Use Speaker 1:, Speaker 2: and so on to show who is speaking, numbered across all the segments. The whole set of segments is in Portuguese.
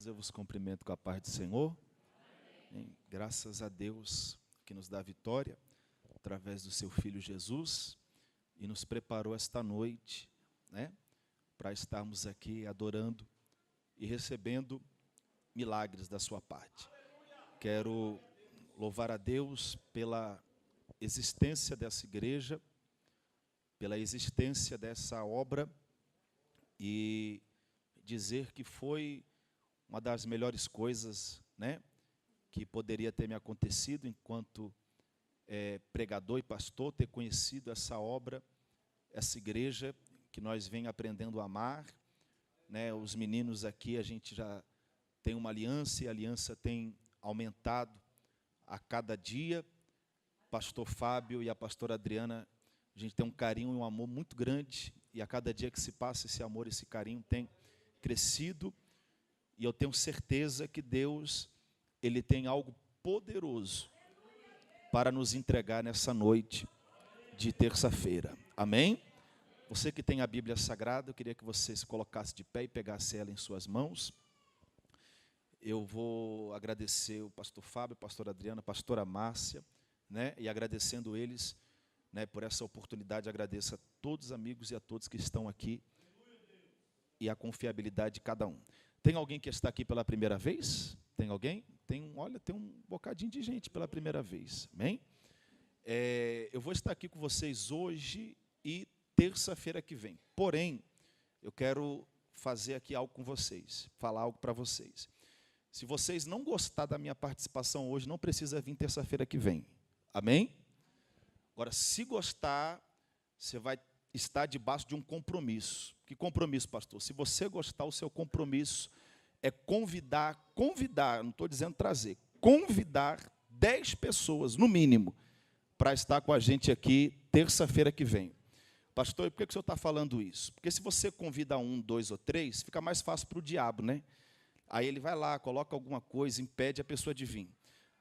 Speaker 1: Eu vos cumprimento com a paz do Senhor. Graças a Deus que nos dá vitória através do seu Filho Jesus e nos preparou esta noite, para estarmos aqui adorando e recebendo milagres da sua parte. Quero louvar a Deus pela existência dessa igreja, pela existência dessa obra e dizer que foi uma das melhores coisas, que poderia ter me acontecido enquanto pregador e pastor, ter conhecido essa obra, essa igreja que nós vem aprendendo a amar. Os meninos aqui, a gente já tem uma aliança e a aliança tem aumentado a cada dia. Pastor Fábio e a pastora Adriana, a gente tem um carinho e um amor muito grande e a cada dia que se passa esse amor, esse carinho tem crescido. E eu tenho certeza que Deus, Ele tem algo poderoso para nos entregar nessa noite de terça-feira. Amém? Você que tem a Bíblia Sagrada, eu queria que você se colocasse de pé e pegasse ela em suas mãos. Eu vou agradecer o pastor Fábio, a pastora Adriana, a pastora Márcia, e agradecendo eles, por essa oportunidade, agradeço a todos os amigos e a todos que estão aqui e a confiabilidade de cada um. Tem alguém que está aqui pela primeira vez? Tem alguém? Tem um bocadinho de gente pela primeira vez. Amém? Eu vou estar aqui com vocês hoje e terça-feira que vem. Porém, eu quero fazer aqui algo com vocês, falar algo para vocês. Se vocês não gostarem da minha participação hoje, não precisa vir terça-feira que vem. Amém? Agora, se gostar, você vai estar debaixo de um compromisso. Que compromisso, pastor? Se você gostar, o seu compromisso é convidar, não estou dizendo trazer, convidar 10 pessoas, no mínimo, para estar com a gente aqui terça-feira que vem. Pastor, por que o senhor está falando isso? Porque se você convida 1, 2 ou 3, fica mais fácil para o diabo, Aí ele vai lá, coloca alguma coisa, impede a pessoa de vir.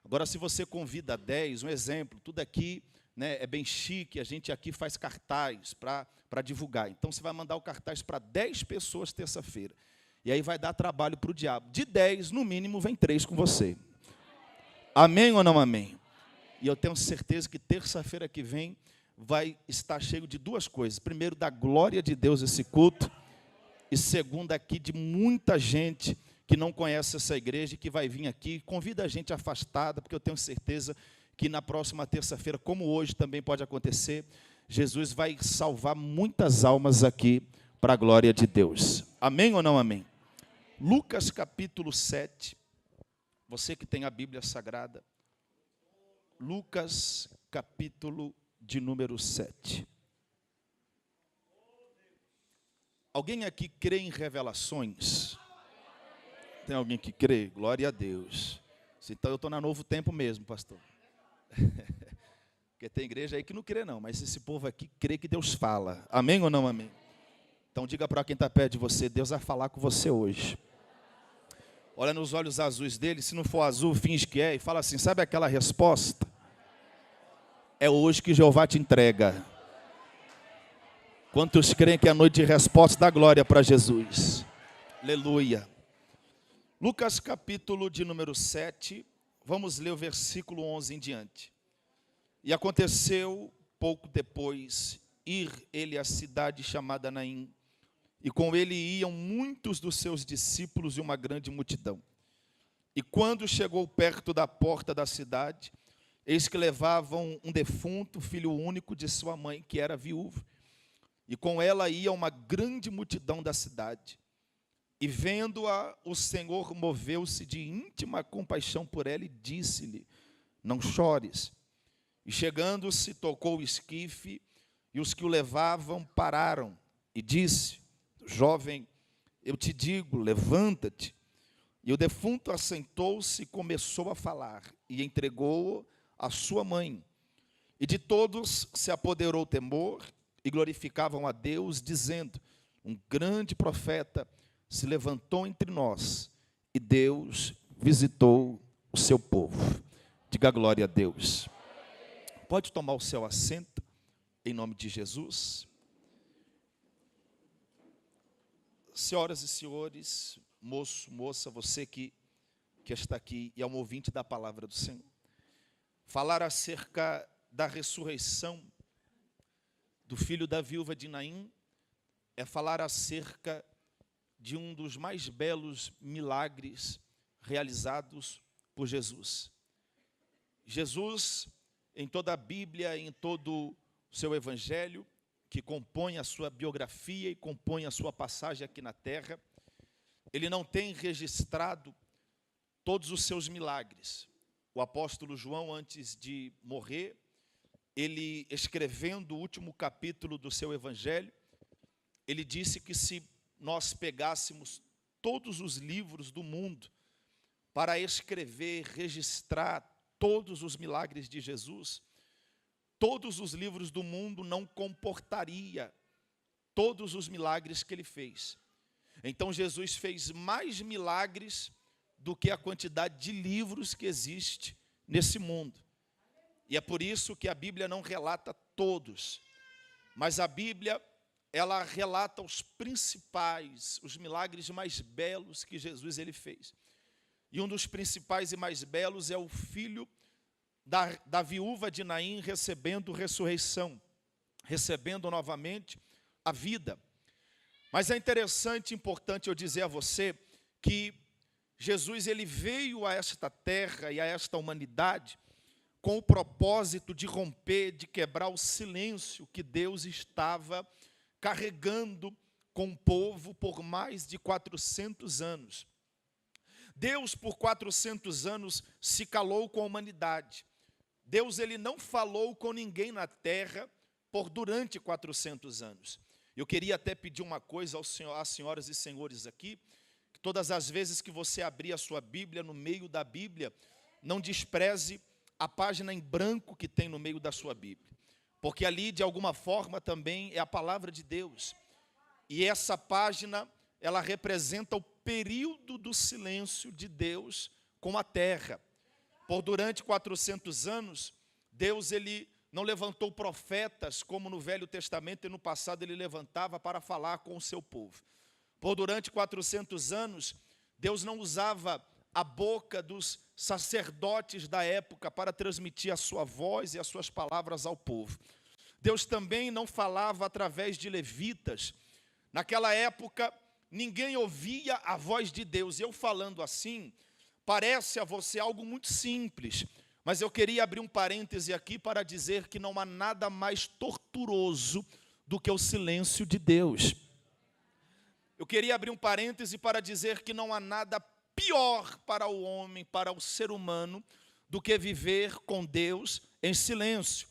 Speaker 1: Agora, se você convida 10, um exemplo, tudo aqui é bem chique, a gente aqui faz cartaz para divulgar. Então, você vai mandar o cartaz para 10 pessoas terça-feira. E aí vai dar trabalho para o diabo. De 10, no mínimo, vem 3 com você. Amém ou não amém? E eu tenho certeza que terça-feira que vem vai estar cheio de duas coisas. Primeiro, da glória de Deus esse culto. E segundo, aqui de muita gente que não conhece essa igreja e que vai vir aqui. Convida a gente afastada, porque eu tenho certeza que na próxima terça-feira, como hoje também pode acontecer, Jesus vai salvar muitas almas aqui para a glória de Deus. Amém ou não amém? Lucas capítulo 7, você que tem a Bíblia Sagrada, Lucas capítulo de número 7. Alguém aqui crê em revelações? Tem alguém que crê? Glória a Deus. Então eu estou na Novo Tempo mesmo, pastor. Porque tem igreja aí que não crê não, mas esse povo aqui crê que Deus fala. Amém ou não amém? Então diga para quem está perto de você, Deus vai falar com você hoje. Olha nos olhos azuis dele, se não for azul, finge que é, e fala assim, sabe aquela resposta? É hoje que Jeová te entrega. Quantos creem que é a noite de resposta, dá glória para Jesus? Aleluia. Lucas capítulo de número 7, vamos ler o versículo 11 em diante. E aconteceu, pouco depois, ir ele à cidade chamada Naim, e com ele iam muitos dos seus discípulos e uma grande multidão. E quando chegou perto da porta da cidade, eis que levavam um defunto, filho único de sua mãe, que era viúva. E com ela ia uma grande multidão da cidade. E vendo-a, o Senhor moveu-se de íntima compaixão por ela e disse-lhe, não chores. E chegando-se, tocou o esquife, e os que o levavam pararam. E disse, jovem, eu te digo, levanta-te. E o defunto assentou-se e começou a falar, e entregou-o à sua mãe. E de todos se apoderou o temor, e glorificavam a Deus, dizendo, um grande profeta se levantou entre nós, e Deus visitou o seu povo. Diga glória a Deus. Pode tomar o seu assento, em nome de Jesus. Senhoras e senhores, moço, moça, você que está aqui e é um ouvinte da palavra do Senhor. Falar acerca da ressurreição do filho da viúva de Naim é falar acerca de um dos mais belos milagres realizados por Jesus. Jesus, em toda a Bíblia, em todo o seu evangelho, que compõe a sua biografia e compõe a sua passagem aqui na terra, ele não tem registrado todos os seus milagres. O apóstolo João, antes de morrer, ele, escrevendo o último capítulo do seu evangelho, ele disse que se nós pegássemos todos os livros do mundo para escrever, registrar todos os milagres de Jesus, todos os livros do mundo não comportaria todos os milagres que ele fez. Então Jesus fez mais milagres do que a quantidade de livros que existe nesse mundo. E é por isso que a Bíblia não relata todos, mas a Bíblia, ela relata os principais, os milagres mais belos que Jesus ele fez. E um dos principais e mais belos é o filho da viúva de Naim recebendo ressurreição, recebendo novamente a vida. Mas é interessante, importante eu dizer a você que Jesus ele veio a esta terra e a esta humanidade com o propósito de romper, de quebrar o silêncio que Deus estava carregando com o povo por mais de 400 anos. Deus, por 400 anos, se calou com a humanidade. Deus ele não falou com ninguém na terra durante 400 anos. Eu queria até pedir uma coisa às senhoras e senhores aqui, que todas as vezes que você abrir a sua Bíblia, no meio da Bíblia, não despreze a página em branco que tem no meio da sua Bíblia. Porque ali, de alguma forma, também é a palavra de Deus. E essa página, ela representa o período do silêncio de Deus com a terra. Durante 400 anos, Deus ele não levantou profetas como no Velho Testamento e no passado ele levantava para falar com o seu povo. Durante 400 anos, Deus não usava a boca dos sacerdotes da época para transmitir a sua voz e as suas palavras ao povo. Deus também não falava através de levitas. Naquela época, ninguém ouvia a voz de Deus. Eu falando assim, parece a você algo muito simples, mas eu queria abrir um parêntese aqui para dizer que não há nada mais torturoso do que o silêncio de Deus. Eu queria abrir um parêntese para dizer que não há nada pior para o homem, para o ser humano, do que viver com Deus em silêncio.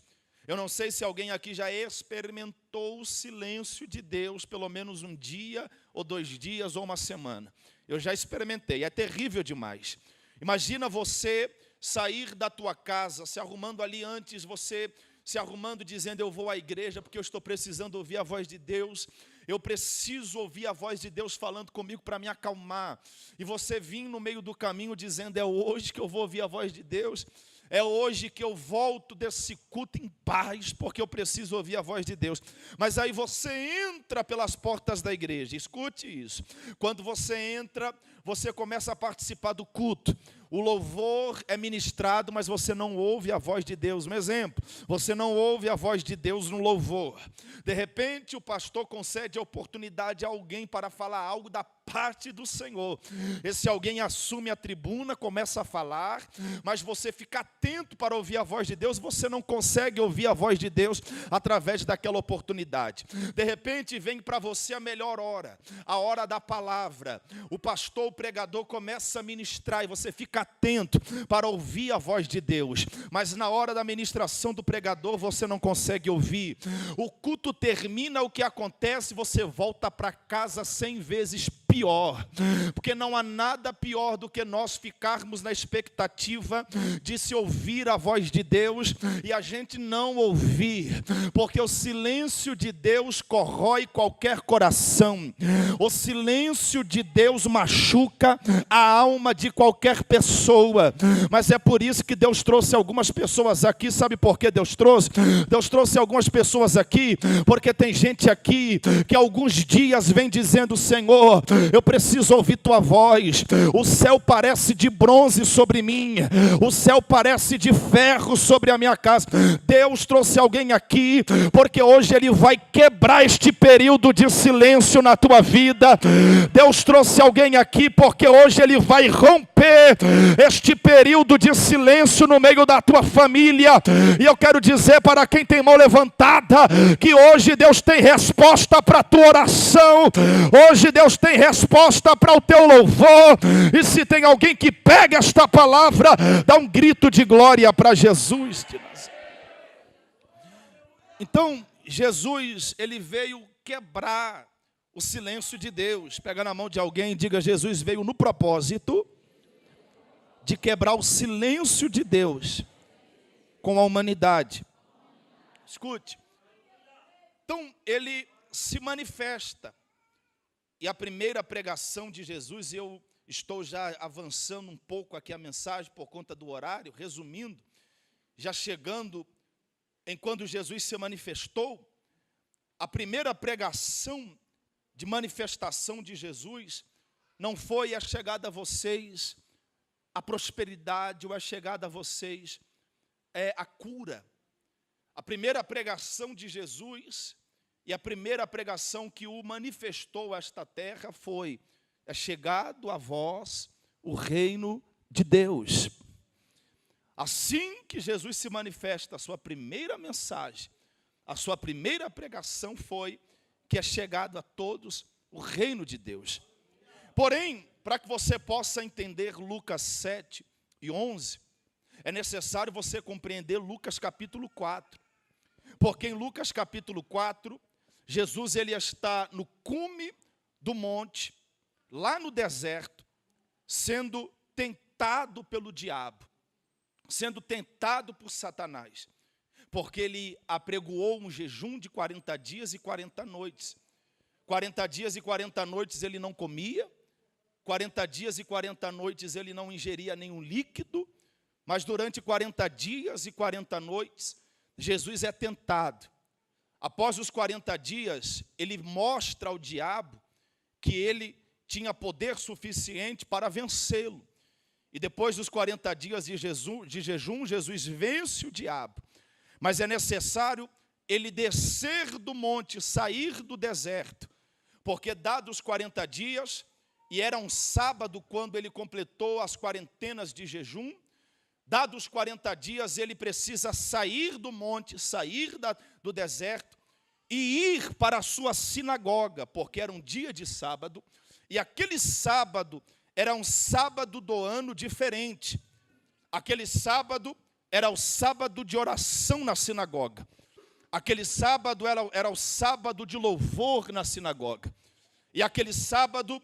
Speaker 1: Eu não sei se alguém aqui já experimentou o silêncio de Deus, pelo menos um dia, ou 2 dias, ou uma semana. Eu já experimentei, é terrível demais. Imagina você sair da tua casa, se arrumando ali antes, você se arrumando dizendo, eu vou à igreja porque eu estou precisando ouvir a voz de Deus. Eu preciso ouvir a voz de Deus falando comigo para me acalmar. E você vir no meio do caminho dizendo, é hoje que eu vou ouvir a voz de Deus. É hoje que eu volto desse culto em paz, porque eu preciso ouvir a voz de Deus. Mas aí você entra pelas portas da igreja, escute isso. Quando você entra, você começa a participar do culto. O louvor é ministrado, mas você não ouve a voz de Deus. Um exemplo, você não ouve a voz de Deus no louvor. De repente, o pastor concede a oportunidade a alguém para falar algo da parte do Senhor. Esse alguém assume a tribuna, começa a falar, mas você fica atento para ouvir a voz de Deus, você não consegue ouvir a voz de Deus através daquela oportunidade. De repente, vem para você a melhor hora, a hora da palavra. O pastor, o pregador começa a ministrar e você fica atento para ouvir a voz de Deus, mas na hora da ministração do pregador você não consegue ouvir. O culto termina, o que acontece? Você volta para casa 100 vezes pior, porque não há nada pior do que nós ficarmos na expectativa de se ouvir a voz de Deus e a gente não ouvir, porque o silêncio de Deus corrói qualquer coração. O silêncio de Deus machuca a alma de qualquer pessoa, mas é por isso que Deus trouxe algumas pessoas aqui. Sabe por que Deus trouxe? Deus trouxe algumas pessoas aqui, porque tem gente aqui que há alguns dias vem dizendo, Senhor, eu preciso ouvir tua voz. O céu parece de bronze sobre mim, o céu parece de ferro sobre a minha casa. Deus trouxe alguém aqui, porque hoje Ele vai quebrar este período de silêncio na tua vida. Deus trouxe alguém aqui, porque hoje Ele vai romper este período de silêncio no meio da tua família. E eu quero dizer para quem tem mão levantada, que hoje Deus tem resposta para a tua oração. Hoje Deus tem resposta para o teu louvor. E se tem alguém que pega esta palavra, dá um grito de glória para Jesus de Nazaré. Então, Jesus, Ele veio quebrar o silêncio de Deus. Pega na mão de alguém e diga: Jesus veio no propósito de quebrar o silêncio de Deus com a humanidade. Escute. Então, Ele se manifesta. E a primeira pregação de Jesus, eu estou já avançando um pouco aqui a mensagem por conta do horário, resumindo, já chegando em quando Jesus se manifestou. A primeira pregação de manifestação de Jesus não foi a chegada a vocês, a prosperidade, ou a chegada a vocês, a cura. A primeira pregação de Jesus e a primeira pregação que o manifestou a esta terra foi: é chegado a vós o reino de Deus. Assim que Jesus se manifesta, a sua primeira mensagem, a sua primeira pregação foi que é chegado a todos o reino de Deus. Porém, para que você possa entender Lucas 7 e 11, é necessário você compreender Lucas capítulo 4. Porque em Lucas capítulo 4, Jesus ele está no cume do monte, lá no deserto, sendo tentado pelo diabo, sendo tentado por Satanás, porque ele apregoou um jejum de 40 dias e 40 noites. 40 dias e 40 noites ele não comia, 40 dias e 40 noites ele não ingeria nenhum líquido, mas durante 40 dias e 40 noites, Jesus é tentado. Após os 40 dias, ele mostra ao diabo que ele tinha poder suficiente para vencê-lo. E depois dos 40 dias de jejum, Jesus vence o diabo. Mas é necessário ele descer do monte, sair do deserto, porque dados os 40 dias, e era um sábado quando ele completou as quarentenas de jejum, dados os 40 dias, ele precisa sair do monte, sair do deserto e ir para a sua sinagoga, porque era um dia de sábado, e aquele sábado era um sábado do ano diferente. Aquele sábado era o sábado de oração na sinagoga. Aquele sábado era o sábado de louvor na sinagoga. E aquele sábado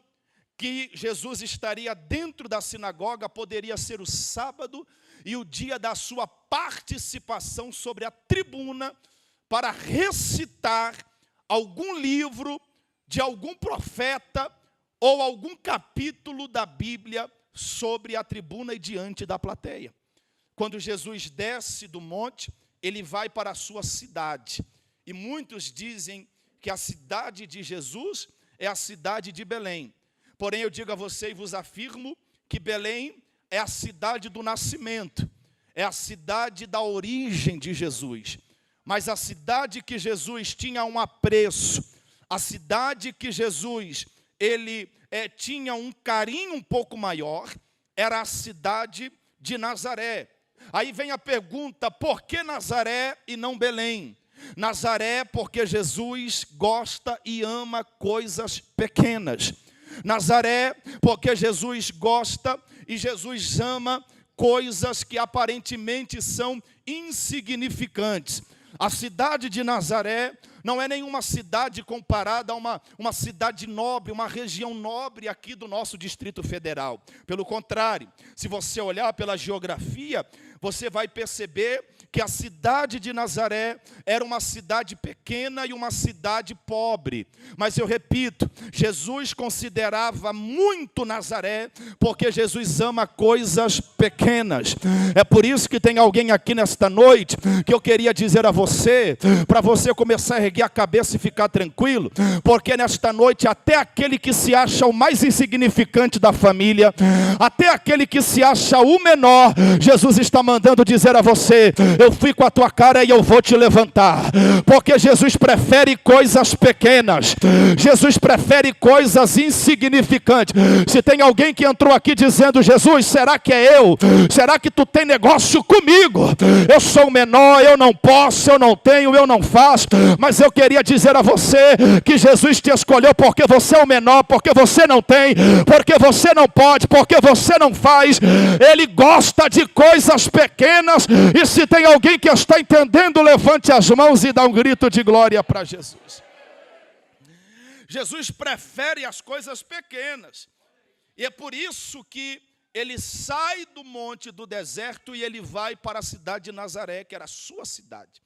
Speaker 1: que Jesus estaria dentro da sinagoga poderia ser o sábado e o dia da sua participação sobre a tribuna para recitar algum livro de algum profeta ou algum capítulo da Bíblia sobre a tribuna e diante da plateia. Quando Jesus desce do monte, ele vai para a sua cidade. E muitos dizem que a cidade de Jesus é a cidade de Belém. Porém, eu digo a você e vos afirmo que Belém é a cidade do nascimento, é a cidade da origem de Jesus. Mas a cidade que Jesus tinha um apreço, a cidade que Jesus tinha um carinho um pouco maior, era a cidade de Nazaré. Aí vem a pergunta: por que Nazaré e não Belém? Nazaré porque Jesus gosta e ama coisas pequenas. Nazaré porque Jesus gosta e Jesus ama coisas que aparentemente são insignificantes. A cidade de Nazaré não é nenhuma cidade comparada a uma cidade nobre, uma região nobre aqui do nosso Distrito Federal. Pelo contrário, se você olhar pela geografia, você vai perceber que a cidade de Nazaré era uma cidade pequena e uma cidade pobre. Mas eu repito, Jesus considerava muito Nazaré, porque Jesus ama coisas pequenas. É por isso que tem alguém aqui nesta noite, que eu queria dizer a você, para você começar a erguer erguer a cabeça e ficar tranquilo, porque nesta noite até aquele que se acha o mais insignificante da família, até aquele que se acha o menor, Jesus está mandando dizer a você: eu fico a tua cara e eu vou te levantar, porque Jesus prefere coisas pequenas, Jesus prefere coisas insignificantes. Se tem alguém que entrou aqui dizendo: Jesus, será que é eu? Será que tu tem negócio comigo? Eu sou o menor, eu não posso, eu não tenho, eu não faço. Mas eu queria dizer a você que Jesus te escolheu porque você é o menor, porque você não tem, porque você não pode, porque você não faz. Ele gosta de coisas pequenas. E se tem alguém que está entendendo, levante as mãos e dá um grito de glória para Jesus. Jesus prefere as coisas pequenas. E é por isso que ele sai do monte do deserto e ele vai para a cidade de Nazaré, que era a sua cidade.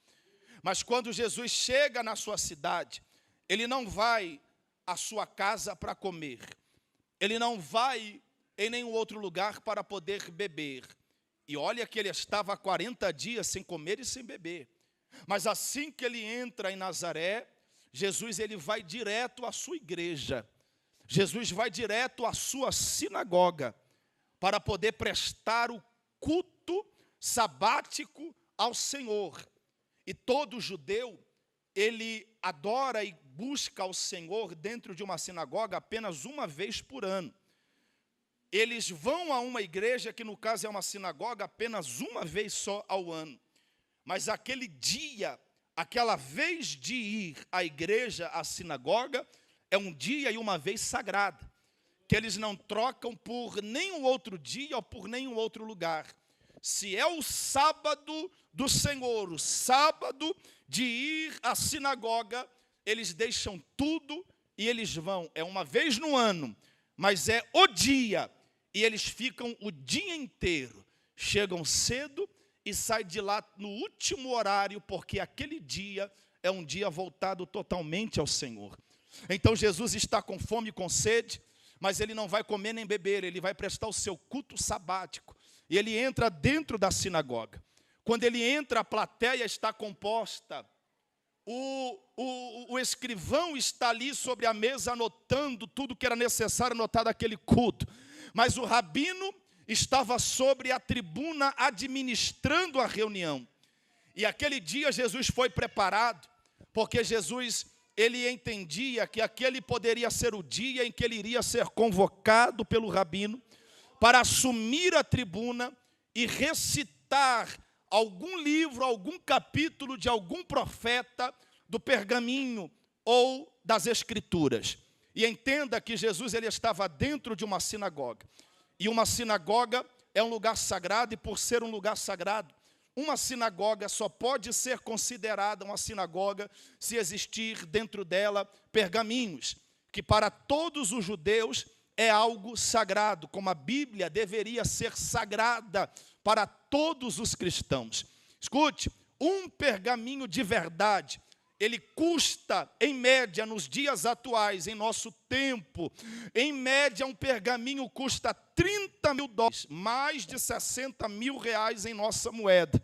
Speaker 1: Mas quando Jesus chega na sua cidade, ele não vai à sua casa para comer. Ele não vai em nenhum outro lugar para poder beber. E olha que ele estava há 40 dias sem comer e sem beber. Mas assim que ele entra em Nazaré, Jesus ele vai direto à sua igreja. Jesus vai direto à sua sinagoga para poder prestar o culto sabático ao Senhor. E todo judeu, ele adora e busca ao Senhor dentro de uma sinagoga apenas uma vez por ano. Eles vão a uma igreja, que no caso é uma sinagoga, apenas uma vez só ao ano. Mas aquele dia, aquela vez de ir à igreja, à sinagoga, é um dia e uma vez sagrada, que eles não trocam por nenhum outro dia ou por nenhum outro lugar. Se é o sábado do Senhor, o sábado de ir à sinagoga, eles deixam tudo e eles vão. É uma vez no ano, mas é o dia. E eles ficam o dia inteiro. Chegam cedo e saem de lá no último horário, porque aquele dia é um dia voltado totalmente ao Senhor. Então Jesus está com fome e com sede, mas ele não vai comer nem beber, ele vai prestar o seu culto sabático. E ele entra dentro da sinagoga. Quando ele entra, a plateia está composta. O escrivão está ali sobre a mesa anotando tudo que era necessário anotar daquele culto. Mas o rabino estava sobre a tribuna administrando a reunião. E aquele dia Jesus foi preparado, porque Jesus, ele entendia que aquele poderia ser o dia em que ele iria ser convocado pelo rabino para assumir a tribuna e recitar algum livro, algum capítulo de algum profeta do pergaminho ou das escrituras. E entenda que Jesus ele estava dentro de uma sinagoga. E uma sinagoga é um lugar sagrado, e por ser um lugar sagrado, uma sinagoga só pode ser considerada uma sinagoga se existir dentro dela pergaminhos, que para todos os judeus é algo sagrado, como a Bíblia deveria ser sagrada para todos os cristãos. Escute, um pergaminho de verdade, ele custa, em média, nos dias atuais, em nosso tempo, em média, um pergaminho custa $30.000, mais de R$60.000 em nossa moeda.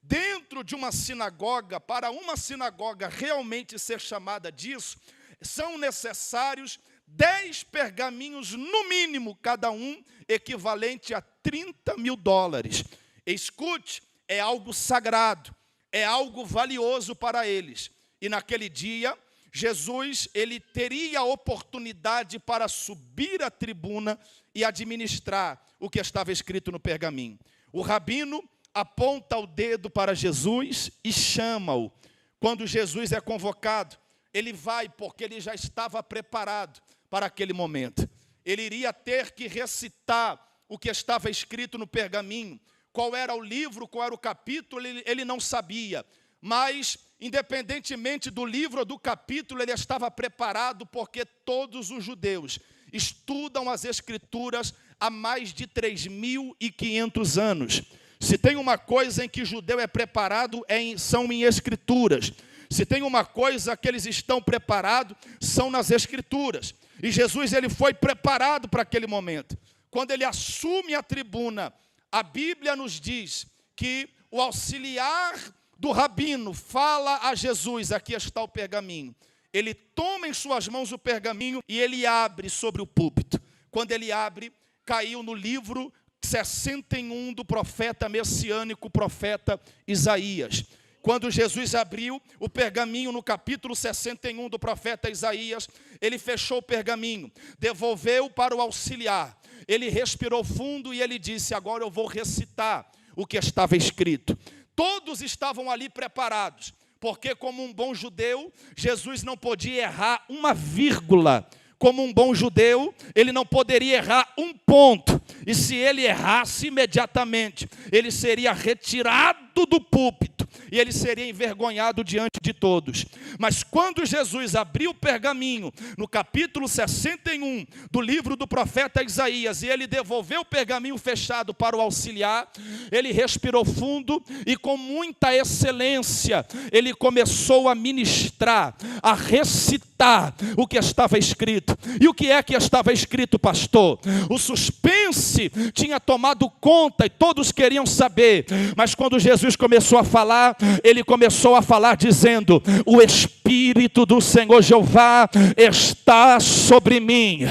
Speaker 1: Dentro de uma sinagoga, para uma sinagoga realmente ser chamada disso, são necessários 10 pergaminhos, no mínimo, cada um, equivalente a $30.000. Escute, é algo sagrado, é algo valioso para eles. E naquele dia, Jesus, ele teria a oportunidade para subir à tribuna e administrar o que estava escrito no pergaminho. O rabino aponta o dedo para Jesus e chama-o. Quando Jesus é convocado, ele vai porque ele já estava preparado para aquele momento. Ele iria ter que recitar o que estava escrito no pergaminho. Qual era o livro, qual era o capítulo, ele não sabia. Mas, independentemente do livro ou do capítulo, ele estava preparado, porque todos os judeus estudam as Escrituras há mais de 3.500 anos. Se tem uma coisa em que judeu é preparado, são em Escrituras. Se tem uma coisa que eles estão preparados, são nas Escrituras. E Jesus ele foi preparado para aquele momento. Quando ele assume a tribuna, a Bíblia nos diz que o auxiliar do rabino fala a Jesus, aqui está o pergaminho. Ele toma em suas mãos o pergaminho e ele abre sobre o púlpito. Quando ele abre, caiu no livro 61 do profeta messiânico, profeta Isaías. Quando Jesus abriu o pergaminho no capítulo 61 do profeta Isaías, ele fechou o pergaminho, devolveu para o auxiliar. Ele respirou fundo e ele disse: agora eu vou recitar o que estava escrito. Todos estavam ali preparados, porque como um bom judeu, Jesus não podia errar uma vírgula. Como um bom judeu, ele não poderia errar um ponto. E se ele errasse imediatamente, ele seria retirado do púlpito e ele seria envergonhado diante de todos. Mas quando Jesus abriu o pergaminho, no capítulo 61 do livro do profeta Isaías, e ele devolveu o pergaminho fechado para o auxiliar, ele respirou fundo e com muita excelência, ele começou a ministrar, a recitar o que estava escrito. E o que é que estava escrito, pastor? O suspense tinha tomado conta e todos queriam saber, mas quando Jesus começou a falar, ele começou a falar dizendo: o Espírito do Senhor Jeová está sobre mim,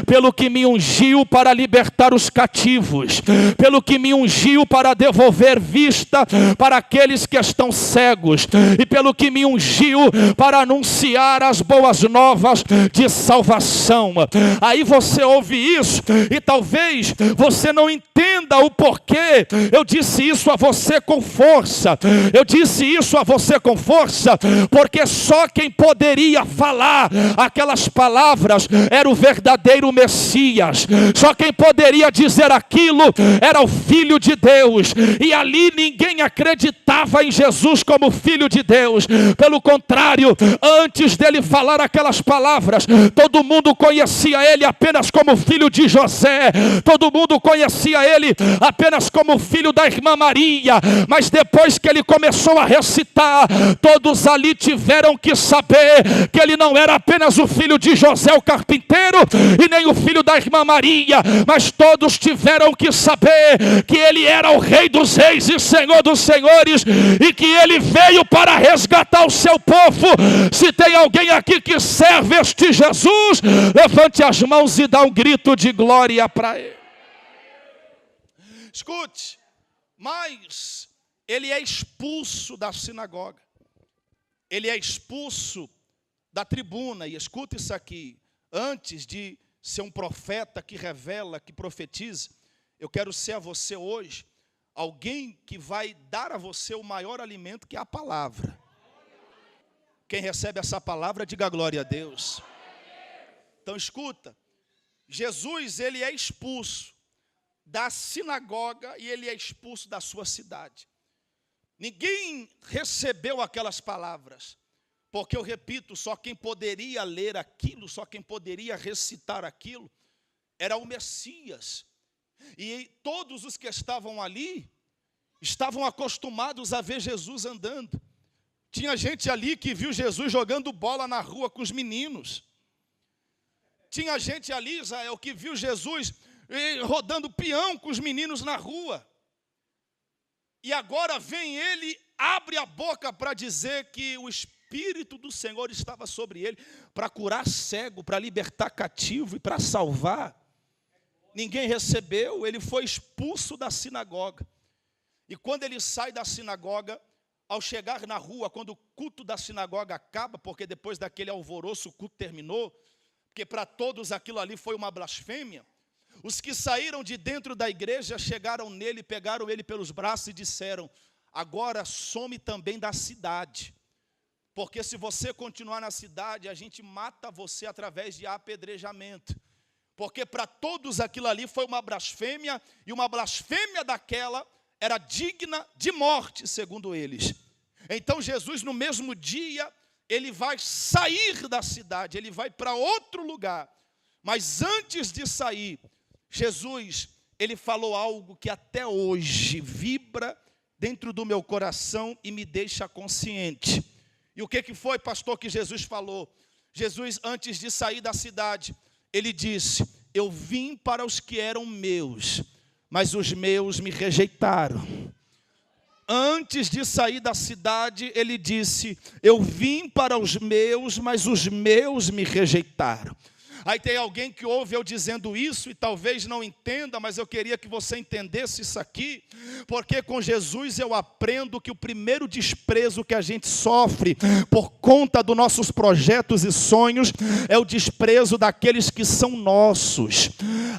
Speaker 1: pelo que me ungiu para libertar os cativos, pelo que me ungiu para devolver vista para aqueles que estão cegos, e pelo que me ungiu para anunciar as boas novas de salvação. Aí você ouve isso e talvez você não entenda o porquê eu disse isso a você com força. Eu disse isso a você com força porque só quem poderia falar aquelas palavras era o verdadeiro Messias. Só quem poderia dizer aquilo era o Filho de Deus. E ali ninguém acreditava em Jesus como Filho de Deus. Pelo contrário, antes dele falar aquelas palavras, todo mundo conhecia ele apenas como filho de José. Todo mundo conhecia ele apenas como filho da irmã Maria. Mas depois que ele começou a recitar, todos ali tiveram que saber que ele não era apenas o filho de José o carpinteiro e nem o filho da irmã Maria, mas todos tiveram que saber que ele era o Rei dos Reis e Senhor dos Senhores, e que ele veio para resgatar o seu povo. Se tem alguém aqui que serve este Jesus, levante as mãos e dá um grito de glória para ele. Escute, mas ele é expulso da sinagoga, ele é expulso da tribuna. E escute isso aqui: antes de ser um profeta que revela, que profetiza, eu quero ser a você hoje alguém que vai dar a você o maior alimento, que é a palavra. Quem recebe essa palavra, diga glória a Deus. Então escuta, Jesus, ele é expulso da sinagoga e ele é expulso da sua cidade. Ninguém recebeu aquelas palavras, porque eu repito, só quem poderia ler aquilo, só quem poderia recitar aquilo, era o Messias. E todos os que estavam ali, estavam acostumados a ver Jesus andando. Tinha gente ali que viu Jesus jogando bola na rua com os meninos. Tinha gente ali, Israel, que viu Jesus rodando peão com os meninos na rua. E agora vem ele, abre a boca para dizer que o Espírito do Senhor estava sobre ele, para curar cego, para libertar cativo e para salvar. Ninguém recebeu, ele foi expulso da sinagoga. E quando ele sai da sinagoga, ao chegar na rua, quando o culto da sinagoga acaba, porque depois daquele alvoroço o culto terminou, porque para todos aquilo ali foi uma blasfêmia, os que saíram de dentro da igreja chegaram nele, pegaram ele pelos braços e disseram: agora some também da cidade, porque se você continuar na cidade, a gente mata você através de apedrejamento. Porque para todos aquilo ali foi uma blasfêmia, e uma blasfêmia daquela era digna de morte, segundo eles. Então Jesus, no mesmo dia, ele vai sair da cidade, ele vai para outro lugar. Mas antes de sair, Jesus, ele falou algo que até hoje vibra dentro do meu coração e me deixa consciente. E o que foi, pastor, que Jesus falou? Jesus, antes de sair da cidade, ele disse: eu vim para os que eram meus, mas os meus me rejeitaram. Antes de sair da cidade, ele disse: eu vim para os meus, mas os meus me rejeitaram. Aí tem alguém que ouve eu dizendo isso e talvez não entenda, mas eu queria que você entendesse isso aqui, porque com Jesus eu aprendo que o primeiro desprezo que a gente sofre por conta dos nossos projetos e sonhos é o desprezo daqueles que são nossos.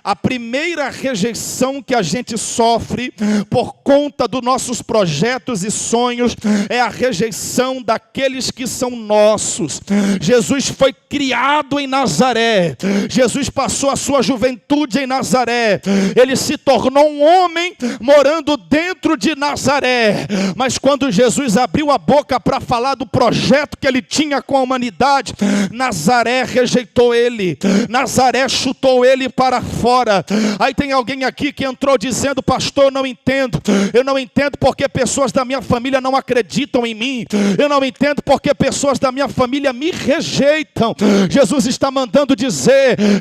Speaker 1: A primeira rejeição que a gente sofre por conta dos nossos projetos e sonhos é a rejeição daqueles que são nossos. Jesus foi criado em Nazaré. Jesus passou a sua juventude em Nazaré. Ele se tornou um homem morando dentro de Nazaré. Mas quando Jesus abriu a boca para falar do projeto que ele tinha com a humanidade, Nazaré rejeitou ele. Nazaré chutou ele para fora. Aí tem alguém aqui que entrou dizendo: pastor, eu não entendo porque pessoas da minha família não acreditam em mim. Eu não entendo porque pessoas da minha família me rejeitam. Jesus está mandando dizer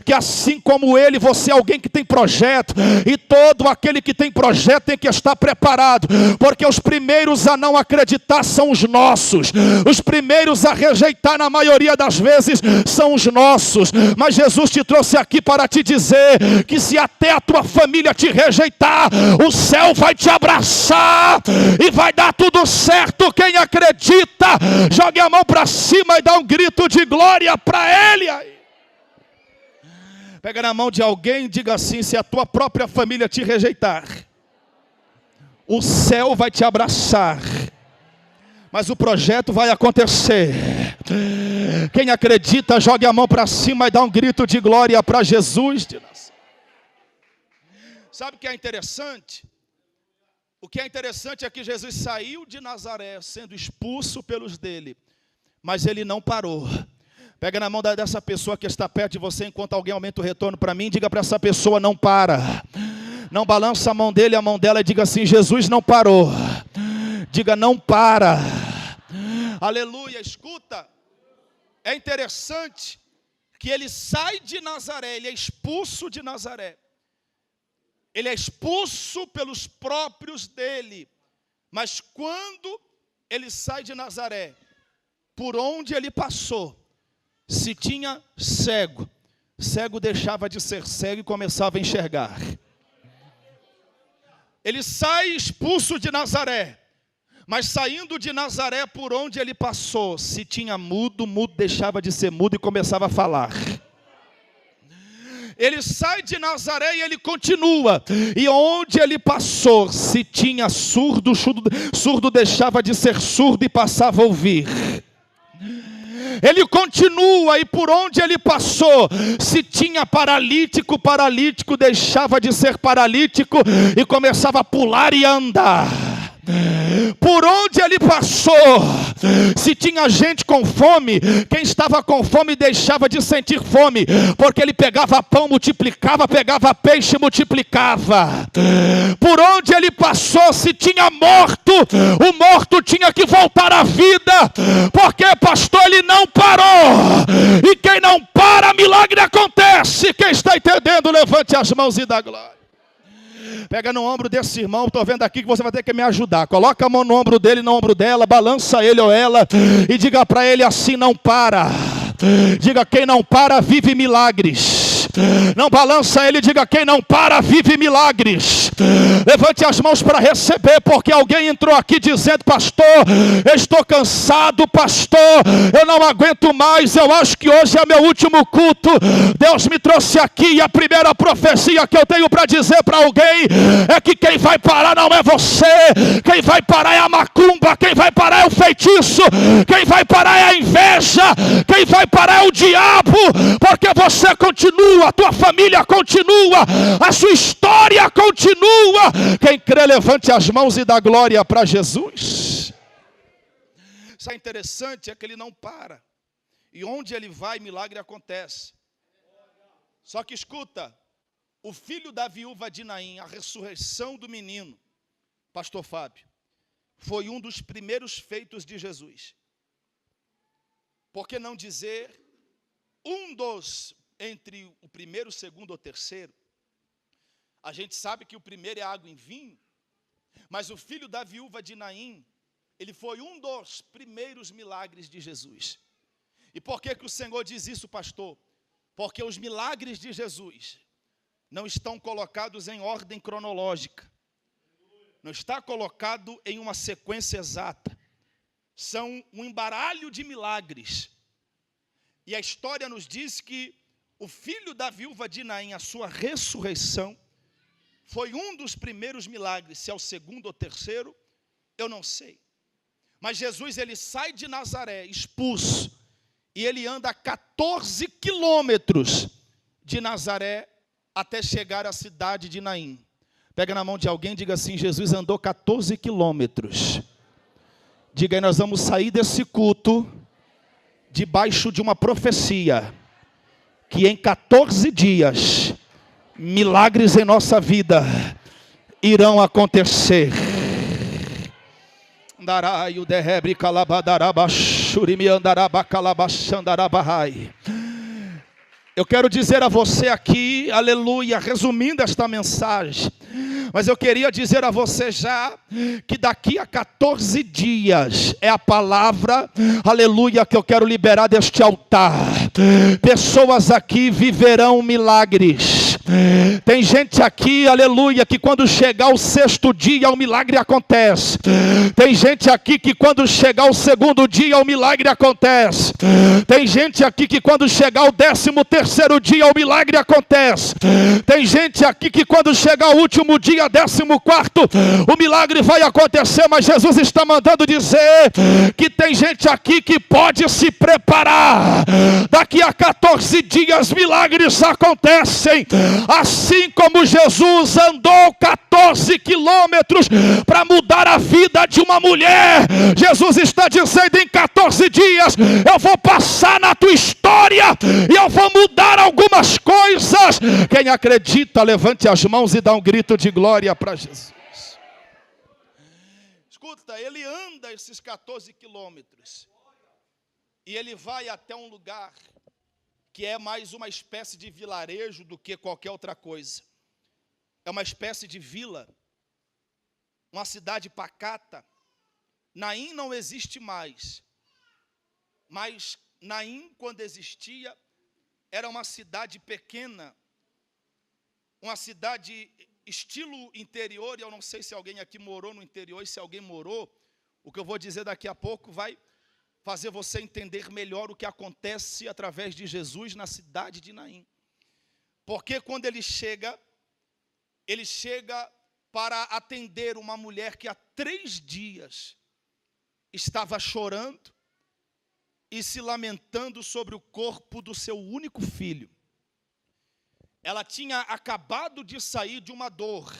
Speaker 1: que assim como ele, você é alguém que tem projeto, e todo aquele que tem projeto tem que estar preparado, porque os primeiros a não acreditar são os nossos, os primeiros a rejeitar na maioria das vezes são os nossos. Mas Jesus te trouxe aqui para te dizer que se até a tua família te rejeitar, o céu vai te abraçar e vai dar tudo certo. Quem acredita, jogue a mão para cima e dá um grito de glória para ele aí. Pega na mão de alguém e diga assim: se a tua própria família te rejeitar, o céu vai te abraçar, mas o projeto vai acontecer. Quem acredita, jogue a mão para cima e dá um grito de glória para Jesus. Sabe o que é interessante? O que é interessante é que Jesus saiu de Nazaré sendo expulso pelos dele, mas ele não parou. Pega na mão dessa pessoa que está perto de você, enquanto alguém aumenta o retorno para mim, diga para essa pessoa: não para. Não balança a mão dele, a mão dela, e diga assim: Jesus não parou. Diga: não para. Aleluia. Escuta, é interessante que ele sai de Nazaré, ele é expulso de Nazaré. Ele é expulso pelos próprios dele. Mas quando ele sai de Nazaré, por onde ele passou, se tinha cego, cego deixava de ser cego e começava a enxergar. Ele sai expulso de Nazaré, mas saindo de Nazaré, por onde ele passou, se tinha mudo, mudo deixava de ser mudo e começava a falar. Ele sai de Nazaré e ele continua. E onde ele passou, se tinha surdo, surdo deixava de ser surdo e passava a ouvir. Ele continua, e por onde ele passou, se tinha paralítico, paralítico deixava de ser paralítico e começava a pular e a andar. Por onde ele passou, se tinha gente com fome, quem estava com fome deixava de sentir fome, porque ele pegava pão, multiplicava, pegava peixe, multiplicava. Por onde ele passou, se tinha morto, o morto tinha que voltar à vida, porque pastor, ele não parou. E quem não para, milagre acontece. Quem está entendendo, levante as mãos e dá glória. Pega no ombro desse irmão, estou vendo aqui que você vai ter que me ajudar. Coloca a mão no ombro dele, no ombro dela, balança ele ou ela e diga para ele assim: não para. Diga: quem não para vive milagres. Não balança ele, diga: quem não para vive milagres. Levante as mãos para receber, porque alguém entrou aqui dizendo: pastor, eu estou cansado, pastor, eu não aguento mais, eu acho que hoje é meu último culto. Deus me trouxe aqui e a primeira profecia que eu tenho para dizer para alguém é que quem vai parar não é você, quem vai parar é a macumba, quem vai parar é o feitiço, quem vai parar é a inveja, quem vai parar é o diabo, porque você continua, a tua família continua, a sua história continua. Quem crê, levante as mãos e dá glória para Jesus. Isso é interessante, é que ele não para, e onde ele vai, milagre acontece. Só que escuta, o filho da viúva de Naim, a ressurreição do menino, pastor Fábio, foi um dos primeiros feitos de Jesus. Por que não dizer um dos, entre o primeiro, o segundo ou terceiro? A gente sabe que o primeiro é água em vinho, Mas o filho da viúva de Naim, ele foi um dos primeiros milagres de Jesus. E por que o Senhor diz isso, pastor? Porque os milagres de Jesus não estão colocados em ordem cronológica. Não está colocado em uma sequência exata. São um embaralho de milagres. E a história nos diz que o filho da viúva de Naim, a sua ressurreição, foi um dos primeiros milagres. Se é o segundo ou terceiro, eu não sei. Mas Jesus, ele sai de Nazaré, expulso, e ele anda 14 quilômetros de Nazaré até chegar à cidade de Naim. Pega na mão de alguém e diga assim: Jesus andou 14 quilômetros. Diga aí, nós vamos sair desse culto debaixo de uma profecia, que em 14 dias, milagres em nossa vida irão acontecer. Andaraio derrebre calabadarabaxurimi andarabacalabaxandarabahai. Eu quero dizer a você aqui, aleluia, resumindo esta mensagem, mas eu queria dizer a você já, que daqui a 14 dias, é a palavra, aleluia, que eu quero liberar deste altar. Pessoas aqui viverão milagres. Tem gente aqui, aleluia, que quando chegar o 6º dia, o milagre acontece. Tem gente aqui que quando chegar o 2º dia, o milagre acontece. Tem gente aqui que quando chegar o 13º dia, o milagre acontece. Tem gente aqui que quando chegar o último dia, 14º, o milagre vai acontecer. Mas Jesus está mandando dizer que tem gente aqui que pode se preparar. Daqui a 14 dias, milagres acontecem. Assim como Jesus andou 14 quilômetros para mudar a vida de uma mulher, Jesus está dizendo: em 14 dias eu vou passar na tua história e eu vou mudar algumas coisas. Quem acredita, levante as mãos e dá um grito de glória para Jesus. Escuta, ele anda esses 14 quilômetros e ele vai até um lugar que é mais uma espécie de vilarejo do que qualquer outra coisa. É uma espécie de vila, uma cidade pacata. Naim não existe mais, mas Naim, quando existia, era uma cidade pequena, uma cidade estilo interior, e eu não sei se alguém aqui morou no interior, e se alguém morou, o que eu vou dizer daqui a pouco vai fazer você entender melhor o que acontece através de Jesus na cidade de Naim. Porque quando ele chega para atender uma mulher que há 3 dias estava chorando e se lamentando sobre o corpo do seu único filho. Ela tinha acabado de sair de uma dor,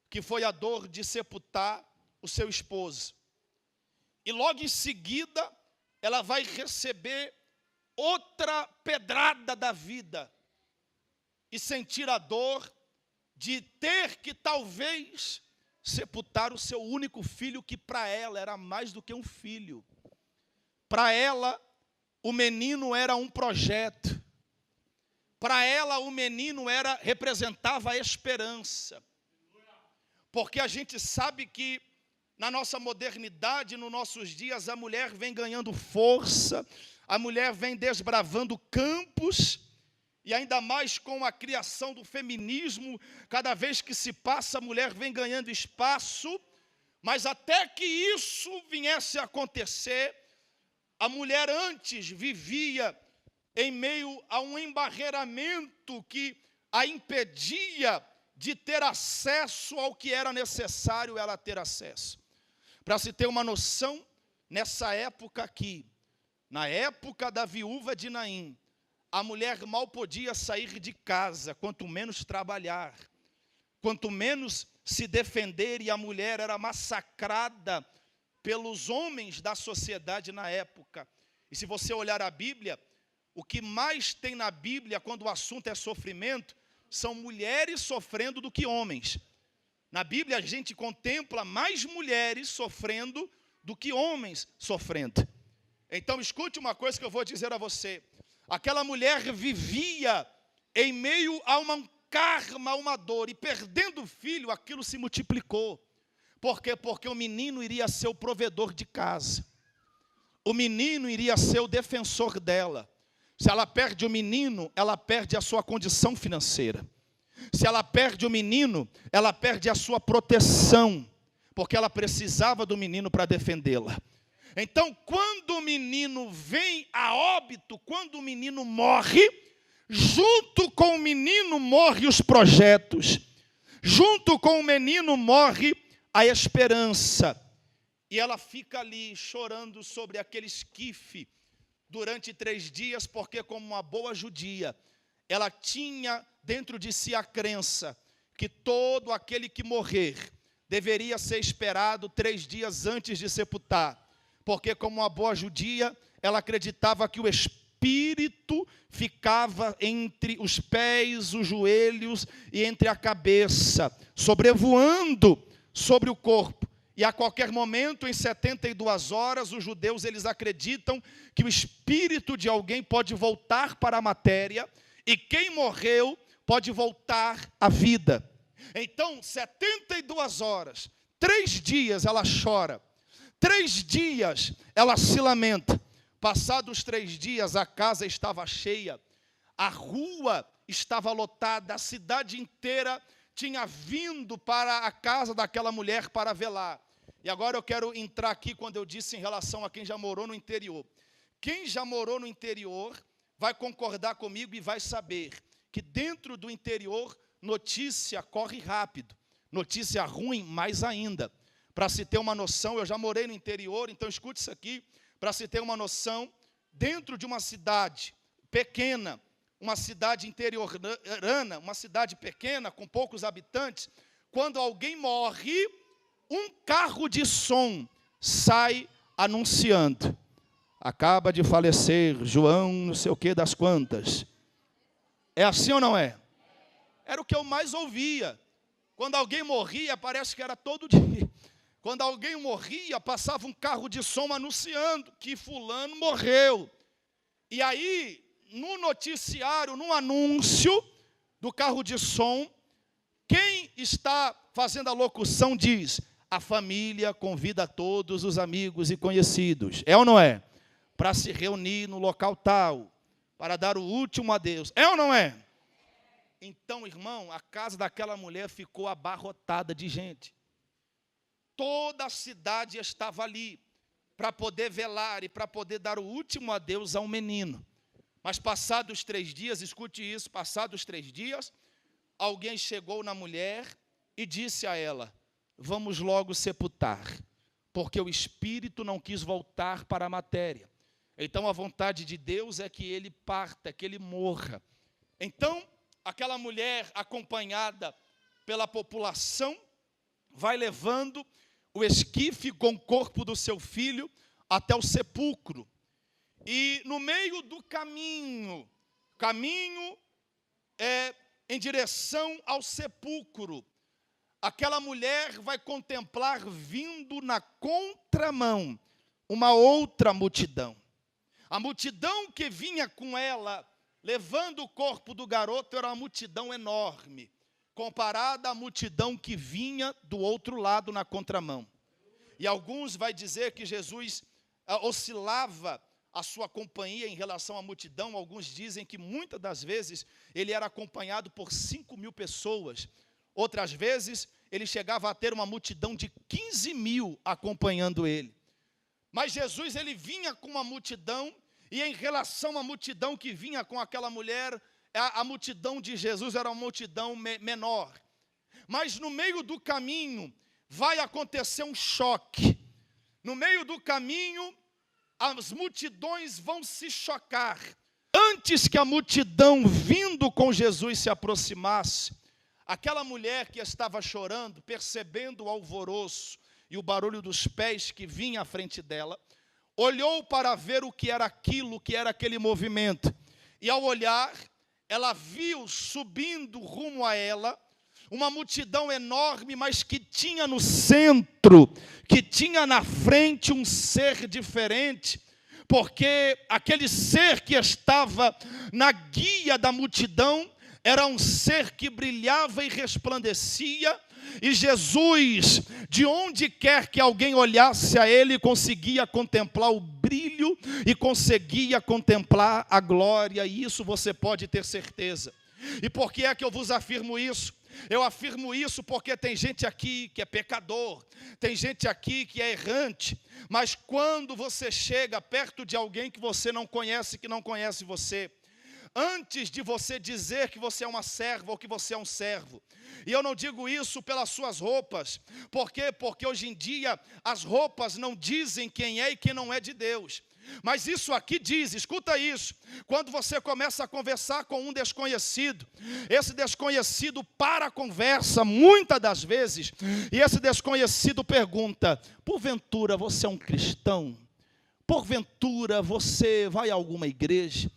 Speaker 1: que foi a dor de sepultar o seu esposo. E logo em seguida, ela vai receber outra pedrada da vida e sentir a dor de ter que talvez sepultar o seu único filho, que para ela era mais do que um filho. Para ela, o menino era um projeto. Para ela, o menino representava a esperança. Porque a gente sabe que na nossa modernidade, nos nossos dias, a mulher vem ganhando força, a mulher vem desbravando campos, e ainda mais com a criação do feminismo, cada vez que se passa, a mulher vem ganhando espaço, mas até que isso viesse a acontecer, a mulher antes vivia em meio a um embarreiramento que a impedia de ter acesso ao que era necessário ela ter acesso. Para se ter uma noção, nessa época aqui, na época da viúva de Naim, a mulher mal podia sair de casa, quanto menos trabalhar, quanto menos se defender, e a mulher era massacrada pelos homens da sociedade na época. E se você olhar a Bíblia, o que mais tem na Bíblia, quando o assunto é sofrimento, são mulheres sofrendo do que homens. Na Bíblia a gente contempla mais mulheres sofrendo do que homens sofrendo. Então escute uma coisa que eu vou dizer a você. Aquela mulher vivia em meio a uma karma, uma dor, e perdendo o filho, aquilo se multiplicou. Por quê? Porque o menino iria ser o provedor de casa. O menino iria ser o defensor dela. Se ela perde o menino, ela perde a sua condição financeira. Se ela perde o menino, ela perde a sua proteção, porque ela precisava do menino para defendê-la. Então, quando o menino vem a óbito, quando o menino morre, junto com o menino morrem os projetos, junto com o menino morre a esperança. E ela fica ali chorando sobre aquele esquife durante 3 dias, porque como uma boa judia, ela tinha dentro de si a crença que todo aquele que morrer deveria ser esperado 3 dias antes de sepultar. Porque como uma boa judia, ela acreditava que o espírito ficava entre os pés, os joelhos e entre a cabeça, sobrevoando sobre o corpo. E a qualquer momento, em 72 horas, os judeus eles acreditam que o espírito de alguém pode voltar para a matéria e quem morreu pode voltar à vida. Então, 72 horas, 3 dias ela chora, 3 dias ela se lamenta. Passados 3 dias, a casa estava cheia, a rua estava lotada, a cidade inteira tinha vindo para a casa daquela mulher para velar. E agora eu quero entrar aqui quando eu disse em relação a quem já morou no interior. Quem já morou no interior vai concordar comigo e vai saber que dentro do interior notícia corre rápido, notícia ruim mais ainda. Para se ter uma noção, eu já morei no interior, então escute isso aqui, para se ter uma noção, dentro de uma cidade pequena, uma cidade interiorana, uma cidade pequena, com poucos habitantes, quando alguém morre, um carro de som sai anunciando. Acaba de falecer João, não sei o que das quantas. É assim ou não é? Era o que eu mais ouvia. Quando alguém morria, parece que era todo dia. Quando alguém morria, passava um carro de som anunciando que fulano morreu. E aí, no noticiário, no anúncio do carro de som, quem está fazendo a locução diz: a família convida todos os amigos e conhecidos. É ou não é? Para se reunir no local tal, para dar o último adeus. É ou não é? Então, irmão, a casa daquela mulher ficou abarrotada de gente. Toda a cidade estava ali para poder velar e para poder dar o último adeus ao menino. Mas passados 3 dias, escute isso, passados 3 dias, alguém chegou na mulher e disse a ela: vamos logo sepultar, porque o espírito não quis voltar para a matéria. Então a vontade de Deus é que ele parta, que ele morra. Então aquela mulher, acompanhada pela população, vai levando o esquife com o corpo do seu filho até o sepulcro. E no meio do caminho em direção ao sepulcro, aquela mulher vai contemplar vindo na contramão uma outra multidão. A multidão que vinha com ela, levando o corpo do garoto, era uma multidão enorme, comparada à multidão que vinha do outro lado na contramão. E alguns vai dizer que Jesus oscilava a sua companhia em relação à multidão. Alguns dizem que muitas das vezes ele era acompanhado por 5.000 pessoas. Outras vezes ele chegava a ter uma multidão de 15.000 acompanhando ele. Mas Jesus, ele vinha com uma multidão, e em relação à multidão que vinha com aquela mulher, a multidão de Jesus era uma multidão menor. Mas no meio do caminho vai acontecer um choque. No meio do caminho, as multidões vão se chocar. Antes que a multidão vindo com Jesus se aproximasse, aquela mulher que estava chorando, percebendo o alvoroço e o barulho dos pés que vinha à frente dela, olhou para ver o que era aquilo, o que era aquele movimento. E ao olhar, ela viu subindo rumo a ela uma multidão enorme, mas que tinha no centro, que tinha na frente um ser diferente, porque aquele ser que estava na guia da multidão era um ser que brilhava e resplandecia, E Jesus, de onde quer que alguém olhasse a ele, conseguia contemplar o brilho e conseguia contemplar a glória. E isso você pode ter certeza. E por que é que eu vos afirmo isso? Eu afirmo isso porque tem gente aqui que é pecador, tem gente aqui que é errante, mas quando você chega perto de alguém que você não conhece, que não conhece você, antes de você dizer que você é uma serva ou que você é um servo, e eu não digo isso pelas suas roupas, por quê? Porque hoje em dia as roupas não dizem quem é e quem não é de Deus. Mas isso aqui diz, escuta isso, quando você começa a conversar com um desconhecido, esse desconhecido para a conversa, muitas das vezes, e esse desconhecido pergunta: porventura você é um cristão? Porventura você vai a alguma igreja?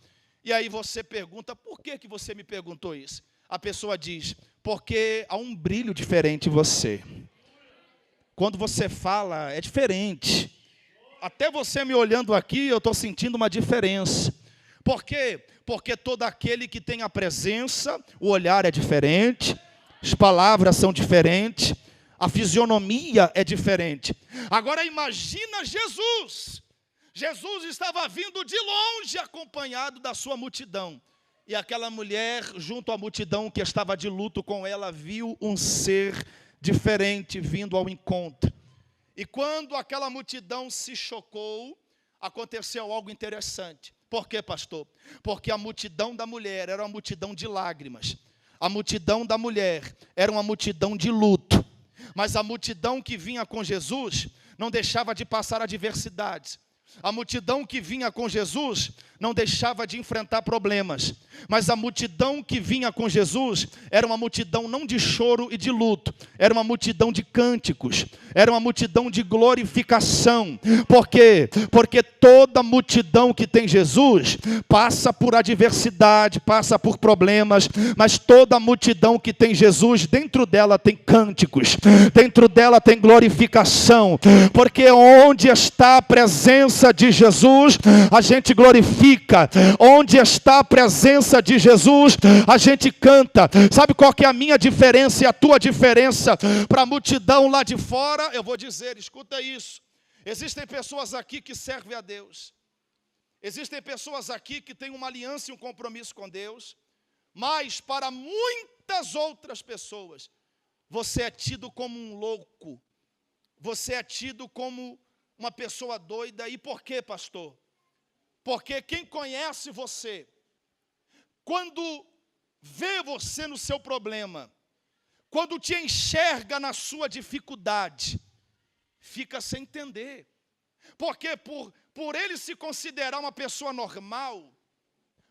Speaker 1: E aí você pergunta: por que você me perguntou isso? A pessoa diz: porque há um brilho diferente em você. Quando você fala, é diferente. Até você me olhando aqui, eu estou sentindo uma diferença. Por quê? Porque todo aquele que tem a presença, o olhar é diferente, as palavras são diferentes, a fisionomia é diferente. Agora imagina Jesus. Jesus estava vindo de longe, acompanhado da sua multidão. E aquela mulher, junto à multidão que estava de luto com ela, viu um ser diferente vindo ao encontro. E quando aquela multidão se chocou, aconteceu algo interessante. Por quê, pastor? Porque a multidão da mulher era uma multidão de lágrimas. A multidão da mulher era uma multidão de luto. Mas a multidão que vinha com Jesus não deixava de passar adversidades. A multidão que vinha com Jesus não deixava de enfrentar problemas. Mas a multidão que vinha com Jesus era uma multidão não de choro e de luto, era uma multidão de cânticos, era uma multidão de glorificação. Por quê? Porque toda multidão que tem Jesus passa por adversidade, passa por problemas, mas toda multidão que tem Jesus, dentro dela tem cânticos, dentro dela tem glorificação, porque onde está a presença de Jesus, a gente glorifica. Onde está a presença de Jesus, a gente canta. Sabe qual que é a minha diferença e a tua diferença para a multidão lá de fora? Eu vou dizer, escuta isso. Existem pessoas aqui que servem a Deus. Existem pessoas aqui que têm uma aliança e um compromisso com Deus. Mas para muitas outras pessoas, você é tido como um louco. Você é tido como uma pessoa doida. E por quê, pastor? Porque quem conhece você, quando vê você no seu problema, quando te enxerga na sua dificuldade, fica sem entender. Porque por ele se considerar uma pessoa normal,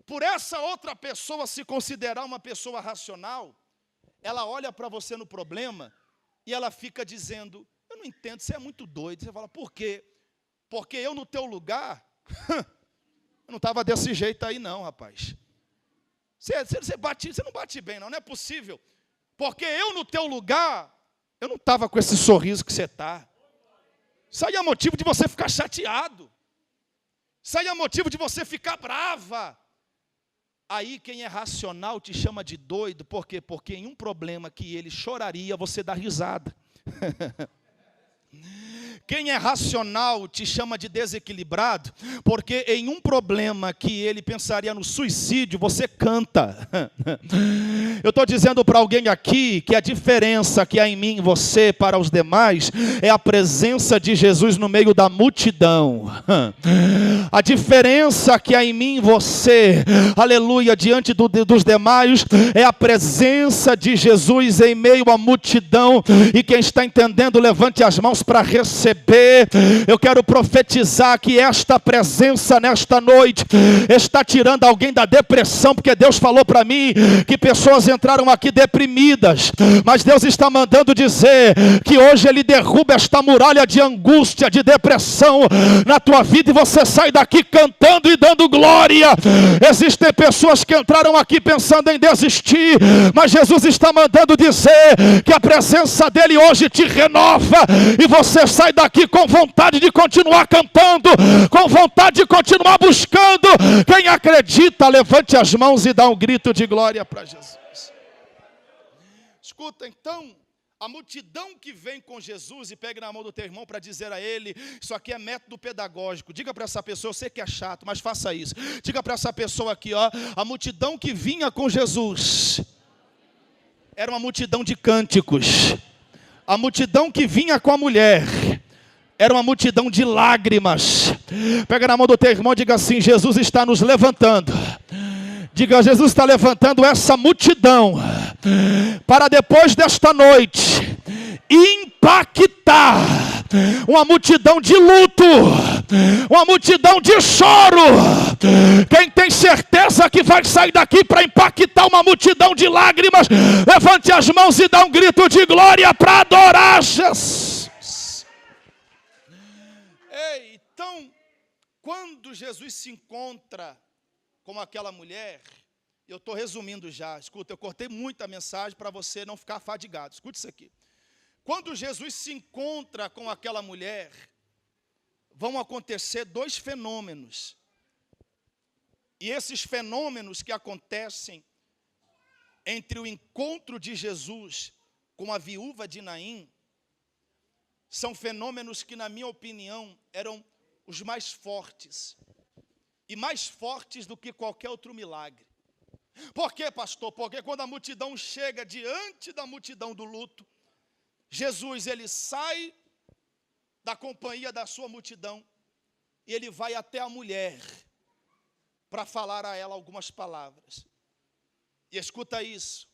Speaker 1: por essa outra pessoa se considerar uma pessoa racional, ela olha para você no problema e ela fica dizendo: eu não entendo, você é muito doido. Você fala: por quê? Porque eu no teu lugar... Eu não estava desse jeito aí não, rapaz. Você não bate bem não é possível. Porque eu no teu lugar, eu não estava com esse sorriso que você está. Isso aí é motivo de você ficar chateado. Isso aí é motivo de você ficar brava. Aí quem é racional te chama de doido. Por quê? Porque em um problema que ele choraria, você dá risada. Quem é racional te chama de desequilibrado, porque em um problema que ele pensaria no suicídio, você canta. Eu estou dizendo para alguém aqui que a diferença que há em mim e você para os demais é a presença de Jesus no meio da multidão. A diferença que há em mim e você, aleluia, diante dos demais, é a presença de Jesus em meio à multidão. E quem está entendendo, levante as mãos para receber. Eu quero profetizar que esta presença nesta noite está tirando alguém da depressão, porque Deus falou para mim que pessoas entraram aqui deprimidas, mas Deus está mandando dizer que hoje Ele derruba esta muralha de angústia, de depressão na tua vida, e você sai daqui cantando e dando glória. Existem pessoas que entraram aqui pensando em desistir, mas Jesus está mandando dizer que a presença dEle hoje te renova, e você sai daqui com vontade de continuar cantando, com vontade de continuar buscando. Quem acredita, levante as mãos e dá um grito de glória para Jesus. Escuta, então, A multidão que vem com Jesus, e pegue na mão do teu irmão para dizer a ele, isso aqui é método pedagógico. Diga para essa pessoa, eu sei que é chato, mas faça isso. Diga para essa pessoa aqui, ó, a multidão que vinha com Jesus era uma multidão de cânticos. A multidão que vinha com a mulher era uma multidão de lágrimas. Pega na mão do teu irmão e diga assim, Jesus está nos levantando. Diga, Jesus está levantando essa multidão para depois desta noite impactar uma multidão de luto, uma multidão de choro. Quem tem certeza que vai sair daqui para impactar uma multidão de lágrimas, levante as mãos e dá um grito de glória para adorar Jesus. Então, quando Jesus se encontra com aquela mulher, eu estou resumindo já, escuta, eu cortei muita mensagem para você não ficar fadigado, escute isso aqui. Quando Jesus se encontra com aquela mulher, vão acontecer dois fenômenos. E esses fenômenos que acontecem entre o encontro de Jesus com a viúva de Naim, são fenômenos que, na minha opinião, eram os mais fortes. E mais fortes do que qualquer outro milagre. Por quê, pastor? Porque quando a multidão chega diante da multidão do luto, Jesus, ele sai da companhia da sua multidão e ele vai até a mulher para falar a ela algumas palavras. E escuta isso.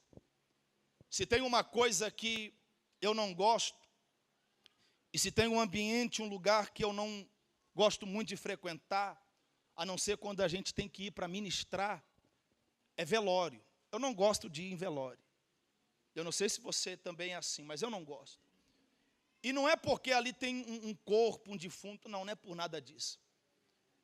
Speaker 1: Se tem uma coisa que eu não gosto, e se tem um ambiente, um lugar que eu não gosto muito de frequentar, a não ser quando a gente tem que ir para ministrar, é velório. Eu não gosto de ir em velório. Eu não sei se você também é assim, mas eu não gosto. E não é porque ali tem um corpo, um defunto, não é por nada disso.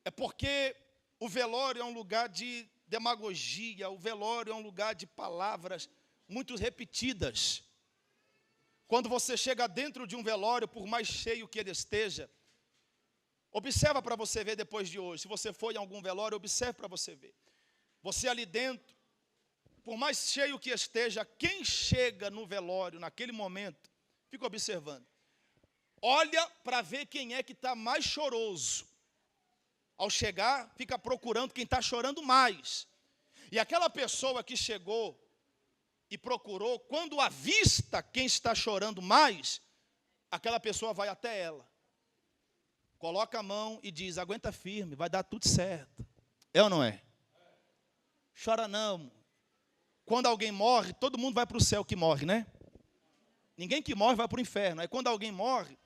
Speaker 1: É porque o velório é um lugar de demagogia, o velório é um lugar de palavras muito repetidas. Quando você chega dentro de um velório, por mais cheio que ele esteja, observa para você ver depois de hoje. Se você for em algum velório, observe para você ver. Você ali dentro, por mais cheio que esteja, quem chega no velório naquele momento, fica observando. Olha para ver quem é que está mais choroso. Ao chegar, fica procurando quem está chorando mais. E aquela pessoa que chegou e procurou, quando avista quem está chorando mais, aquela pessoa vai até ela. Coloca a mão e diz, aguenta firme, vai dar tudo certo. É ou não é? Chora não. Quando alguém morre, todo mundo vai para o céu que morre, né? Ninguém que morre vai para o inferno. Aí quando alguém morre,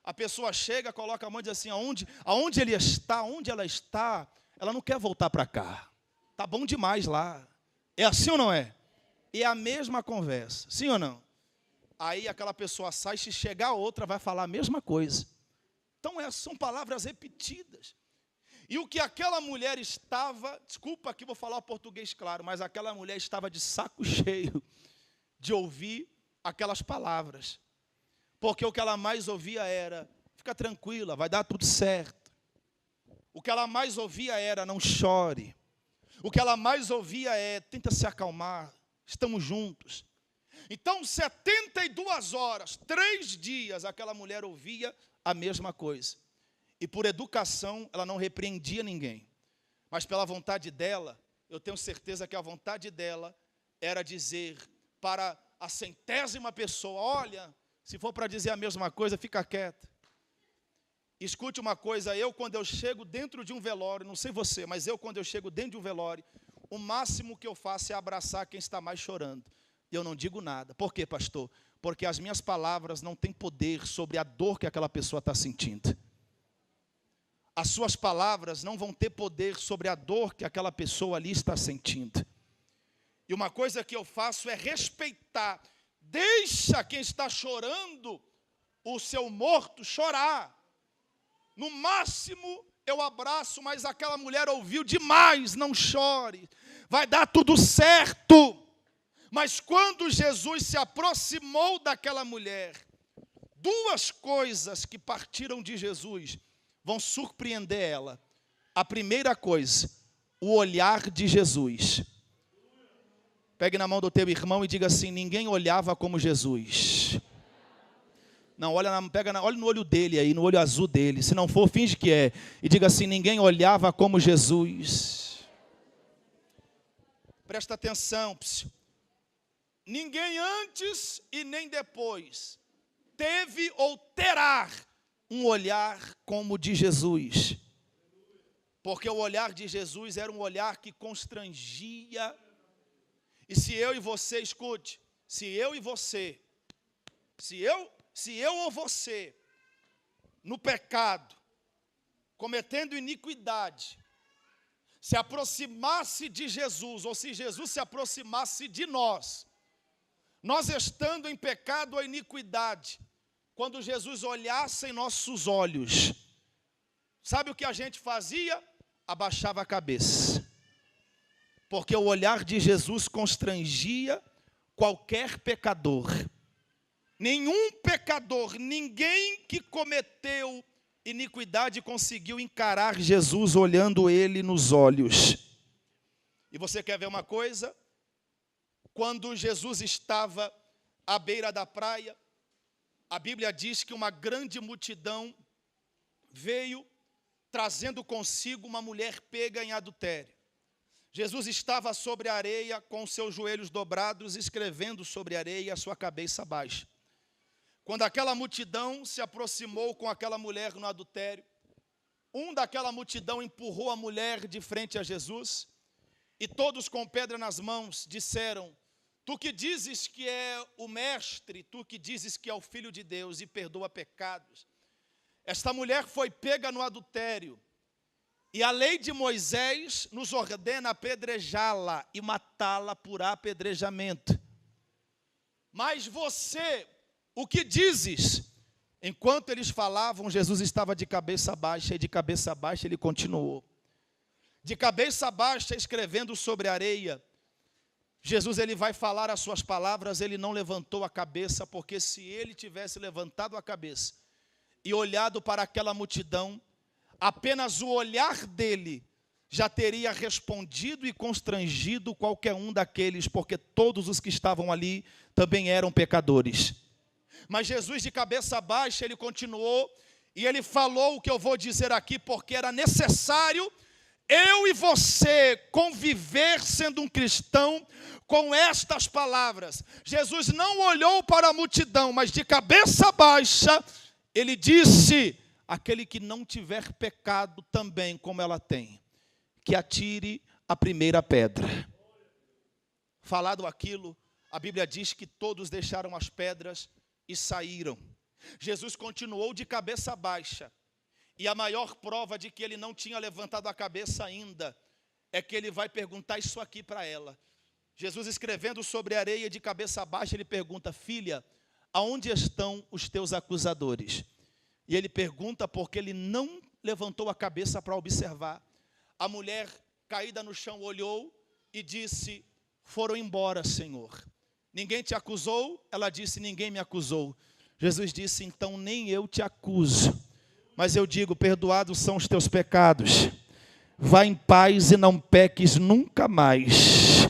Speaker 1: a pessoa chega, coloca a mão e diz assim, aonde ele está, onde ela está, ela não quer voltar para cá. Está bom demais lá. É assim ou não é? É a mesma conversa, sim ou não? Aí aquela pessoa sai, se chegar outra, vai falar a mesma coisa. Então são palavras repetidas. E o que aquela mulher estava, desculpa aqui, vou falar o português claro, mas aquela mulher estava de saco cheio de ouvir aquelas palavras. Porque o que ela mais ouvia era, fica tranquila, vai dar tudo certo. O que ela mais ouvia era, não chore. O que ela mais ouvia é, tenta se acalmar, estamos juntos. Então, 72 horas, 3 dias, aquela mulher ouvia a mesma coisa. E por educação, ela não repreendia ninguém. Mas pela vontade dela, eu tenho certeza que a vontade dela era dizer para a 100ª pessoa, olha, se for para dizer a mesma coisa, fica quieta. Escute uma coisa, quando eu chego dentro de um velório, não sei você, mas quando eu chego dentro de um velório, o máximo que eu faço é abraçar quem está mais chorando. E eu não digo nada. Por quê, pastor? Porque as minhas palavras não têm poder sobre a dor que aquela pessoa está sentindo. As suas palavras não vão ter poder sobre a dor que aquela pessoa ali está sentindo. E uma coisa que eu faço é respeitar. Deixa quem está chorando, o seu morto, chorar. No máximo, eu abraço, mas aquela mulher ouviu demais, não chore. Vai dar tudo certo. Mas quando Jesus se aproximou daquela mulher, 2 coisas que partiram de Jesus vão surpreender ela. A primeira coisa, o olhar de Jesus. Pegue na mão do teu irmão e diga assim, ninguém olhava como Jesus. Não, olha no olho dele aí, no olho azul dele. Se não for, finge que é. E diga assim: ninguém olhava como Jesus. Presta atenção. Ninguém antes e nem depois teve ou terá um olhar como o de Jesus. Porque o olhar de Jesus era um olhar que constrangia. E se eu e você, escute, se eu ou você, no pecado, cometendo iniquidade, se aproximasse de Jesus, ou se Jesus se aproximasse de nós estando em pecado ou iniquidade, quando Jesus olhasse em nossos olhos, sabe o que a gente fazia? Abaixava a cabeça. Porque o olhar de Jesus constrangia qualquer pecador. Nenhum pecador, ninguém que cometeu iniquidade conseguiu encarar Jesus olhando ele nos olhos. E você quer ver uma coisa? Quando Jesus estava à beira da praia, a Bíblia diz que uma grande multidão veio trazendo consigo uma mulher pega em adultério. Jesus estava sobre a areia com os seus joelhos dobrados, escrevendo sobre a areia e a sua cabeça baixa. Quando aquela multidão se aproximou com aquela mulher no adultério, um daquela multidão empurrou a mulher de frente a Jesus, e todos com pedra nas mãos disseram: tu que dizes que é o mestre, tu que dizes que é o filho de Deus e perdoa pecados. Esta mulher foi pega no adultério, e a lei de Moisés nos ordena apedrejá-la e matá-la por apedrejamento. Mas você, o que dizes? Enquanto eles falavam, Jesus estava de cabeça baixa, e de cabeça baixa ele continuou. De cabeça baixa, escrevendo sobre a areia. Jesus, ele vai falar as suas palavras, ele não levantou a cabeça, porque se ele tivesse levantado a cabeça e olhado para aquela multidão, apenas o olhar dele já teria respondido e constrangido qualquer um daqueles, porque todos os que estavam ali também eram pecadores. Mas Jesus, de cabeça baixa, ele continuou, e ele falou o que eu vou dizer aqui, porque era necessário eu e você conviver sendo um cristão com estas palavras. Jesus não olhou para a multidão, mas de cabeça baixa, ele disse: aquele que não tiver pecado também, como ela tem, que atire a primeira pedra. Falado aquilo, a Bíblia diz que todos deixaram as pedras e saíram. Jesus continuou de cabeça baixa. E a maior prova de que ele não tinha levantado a cabeça ainda é que ele vai perguntar isso aqui para ela. Jesus, escrevendo sobre a areia de cabeça baixa, ele pergunta: filha, aonde estão os teus acusadores? E ele pergunta porque ele não levantou a cabeça para observar. A mulher, caída no chão, olhou e disse: foram embora, Senhor. Ninguém te acusou? Ela disse: ninguém me acusou. Jesus disse: então nem eu te acuso. Mas eu digo: perdoados são os teus pecados. Vá em paz e não peques nunca mais.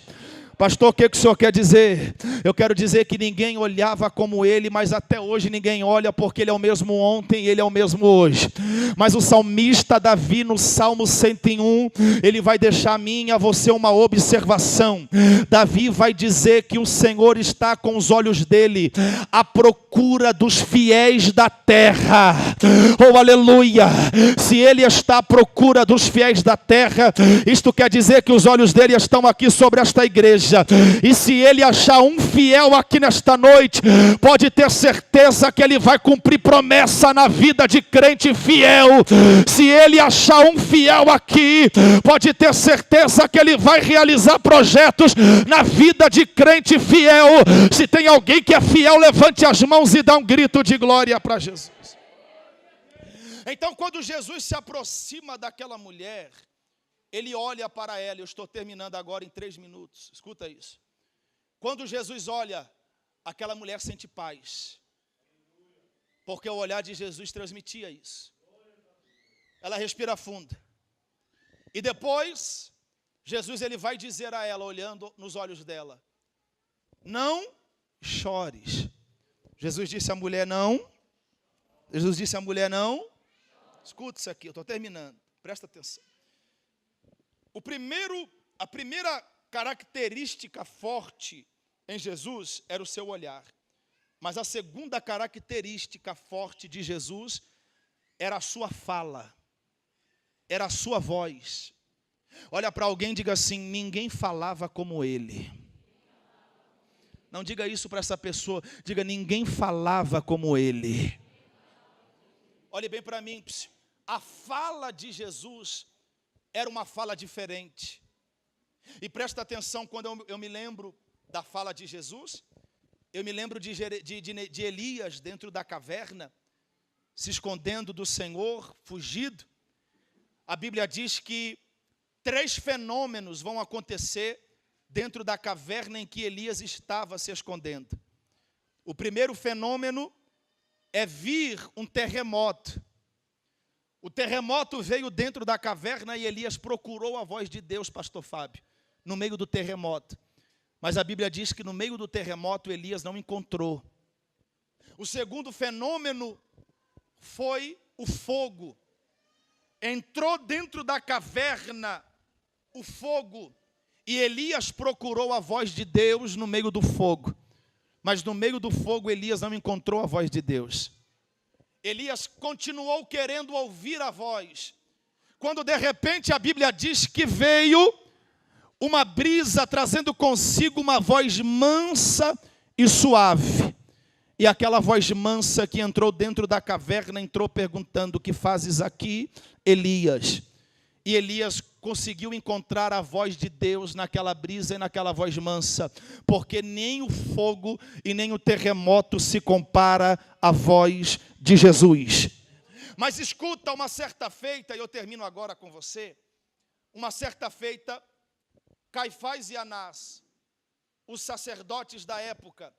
Speaker 1: Pastor, o que o senhor quer dizer? Eu quero dizer que ninguém olhava como ele, mas até hoje ninguém olha, porque ele é o mesmo ontem e ele é o mesmo hoje. Mas o salmista Davi, no Salmo 101, ele vai deixar a mim e a você uma observação. Davi vai dizer que o Senhor está com os olhos dele à procura dos fiéis da terra. Oh, aleluia! Se ele está à procura dos fiéis da terra, isto quer dizer que os olhos dele estão aqui sobre esta igreja. E se ele achar um fiel aqui nesta noite, pode ter certeza que ele vai cumprir promessa na vida de crente fiel. Se ele achar um fiel aqui, pode ter certeza que ele vai realizar projetos na vida de crente fiel. Se tem alguém que é fiel, levante as mãos e dá um grito de glória para Jesus. Então, quando Jesus se aproxima daquela mulher, ele olha para ela. Eu estou terminando agora em 3 minutos. Escuta isso. Quando Jesus olha, aquela mulher sente paz. Porque o olhar de Jesus transmitia isso. Ela respira fundo. E depois, Jesus ele vai dizer a ela, olhando nos olhos dela: não chores. Jesus disse à mulher: não Jesus disse à mulher, não. Escuta isso aqui, eu estou terminando. Presta atenção. A primeira característica forte em Jesus era o seu olhar. Mas a segunda característica forte de Jesus era a sua fala. Era a sua voz. Olha para alguém e diga assim, ninguém falava como ele. Não diga isso para essa pessoa, diga, ninguém falava como ele. Olhe bem para mim, a fala de Jesus era uma fala diferente. E presta atenção, quando eu me lembro da fala de Jesus, eu me lembro de Elias dentro da caverna, se escondendo do Senhor, fugido. A Bíblia diz que 3 fenômenos vão acontecer dentro da caverna em que Elias estava se escondendo. O primeiro fenômeno é vir um terremoto. O terremoto veio dentro da caverna e Elias procurou a voz de Deus, pastor Fábio, no meio do terremoto. Mas a Bíblia diz que no meio do terremoto Elias não encontrou. O segundo fenômeno foi o fogo. Entrou dentro da caverna o fogo e Elias procurou a voz de Deus no meio do fogo. Mas no meio do fogo Elias não encontrou a voz de Deus. Elias continuou querendo ouvir a voz. Quando de repente a Bíblia diz que veio uma brisa trazendo consigo uma voz mansa e suave. E aquela voz mansa que entrou dentro da caverna, entrou perguntando, o que fazes aqui, Elias? E Elias conseguiu encontrar a voz de Deus naquela brisa e naquela voz mansa, porque nem o fogo e nem o terremoto se compara à voz de Jesus. Mas escuta, uma certa feita, e eu termino agora com você, uma certa feita, Caifás e Anás, os sacerdotes da época,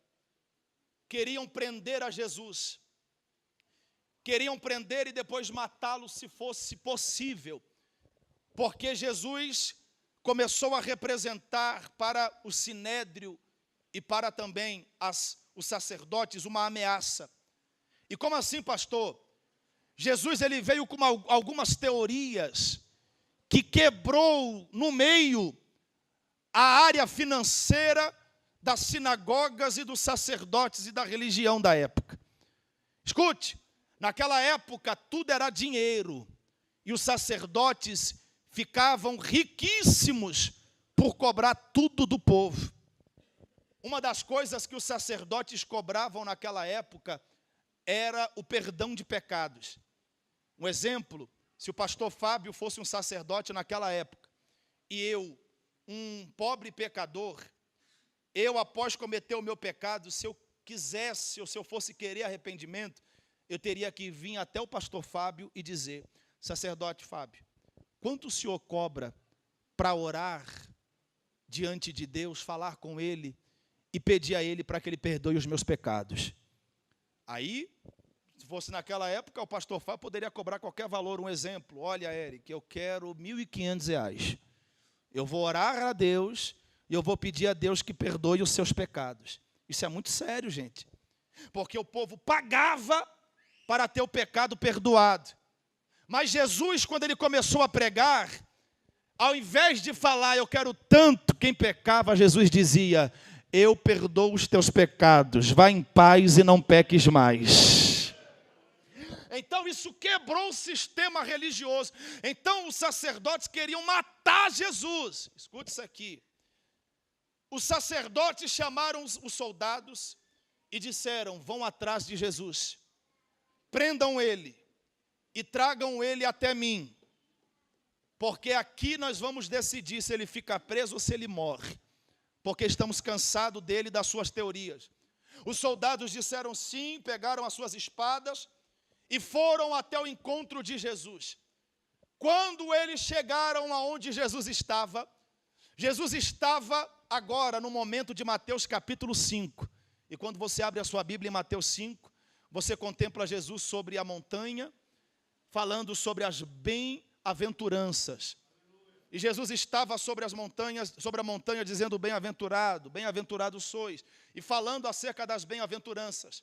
Speaker 1: queriam prender a Jesus, queriam prender e depois matá-lo se fosse possível, porque Jesus começou a representar para o sinédrio e para também os sacerdotes uma ameaça. E como assim, pastor? Jesus ele veio com algumas teorias que quebrou no meio a área financeira das sinagogas e dos sacerdotes e da religião da época. Escute, naquela época tudo era dinheiro e os sacerdotes ficavam riquíssimos por cobrar tudo do povo. Uma das coisas que os sacerdotes cobravam naquela época era o perdão de pecados. Um exemplo, se o pastor Fábio fosse um sacerdote naquela época, e eu, um pobre pecador, eu após cometer o meu pecado, se eu quisesse, ou se eu fosse querer arrependimento, eu teria que vir até o pastor Fábio e dizer, sacerdote Fábio, quanto o senhor cobra para orar diante de Deus, falar com Ele e pedir a Ele para que Ele perdoe os meus pecados? Aí, se fosse naquela época, o pastor Fábio poderia cobrar qualquer valor. Um exemplo, olha, Eric, eu quero R$ 1.500. Eu vou orar a Deus e eu vou pedir a Deus que perdoe os seus pecados. Isso é muito sério, gente. Porque o povo pagava para ter o pecado perdoado. Mas Jesus, quando ele começou a pregar, ao invés de falar, eu quero tanto, quem pecava, Jesus dizia, eu perdoo os teus pecados, vá em paz e não peques mais. Então isso quebrou o sistema religioso. Então os sacerdotes queriam matar Jesus. Escute isso aqui. Os sacerdotes chamaram os soldados e disseram, vão atrás de Jesus, prendam ele e tragam ele até mim, porque aqui nós vamos decidir se ele fica preso ou se ele morre, porque estamos cansados dele e das suas teorias. Os soldados disseram sim, pegaram as suas espadas e foram até o encontro de Jesus. Quando eles chegaram aonde Jesus estava agora no momento de Mateus capítulo 5. E quando você abre a sua Bíblia em Mateus 5, você contempla Jesus sobre a montanha, falando sobre as bem-aventuranças. E Jesus estava sobre a montanha dizendo bem-aventurado, bem-aventurado sois, e falando acerca das bem-aventuranças.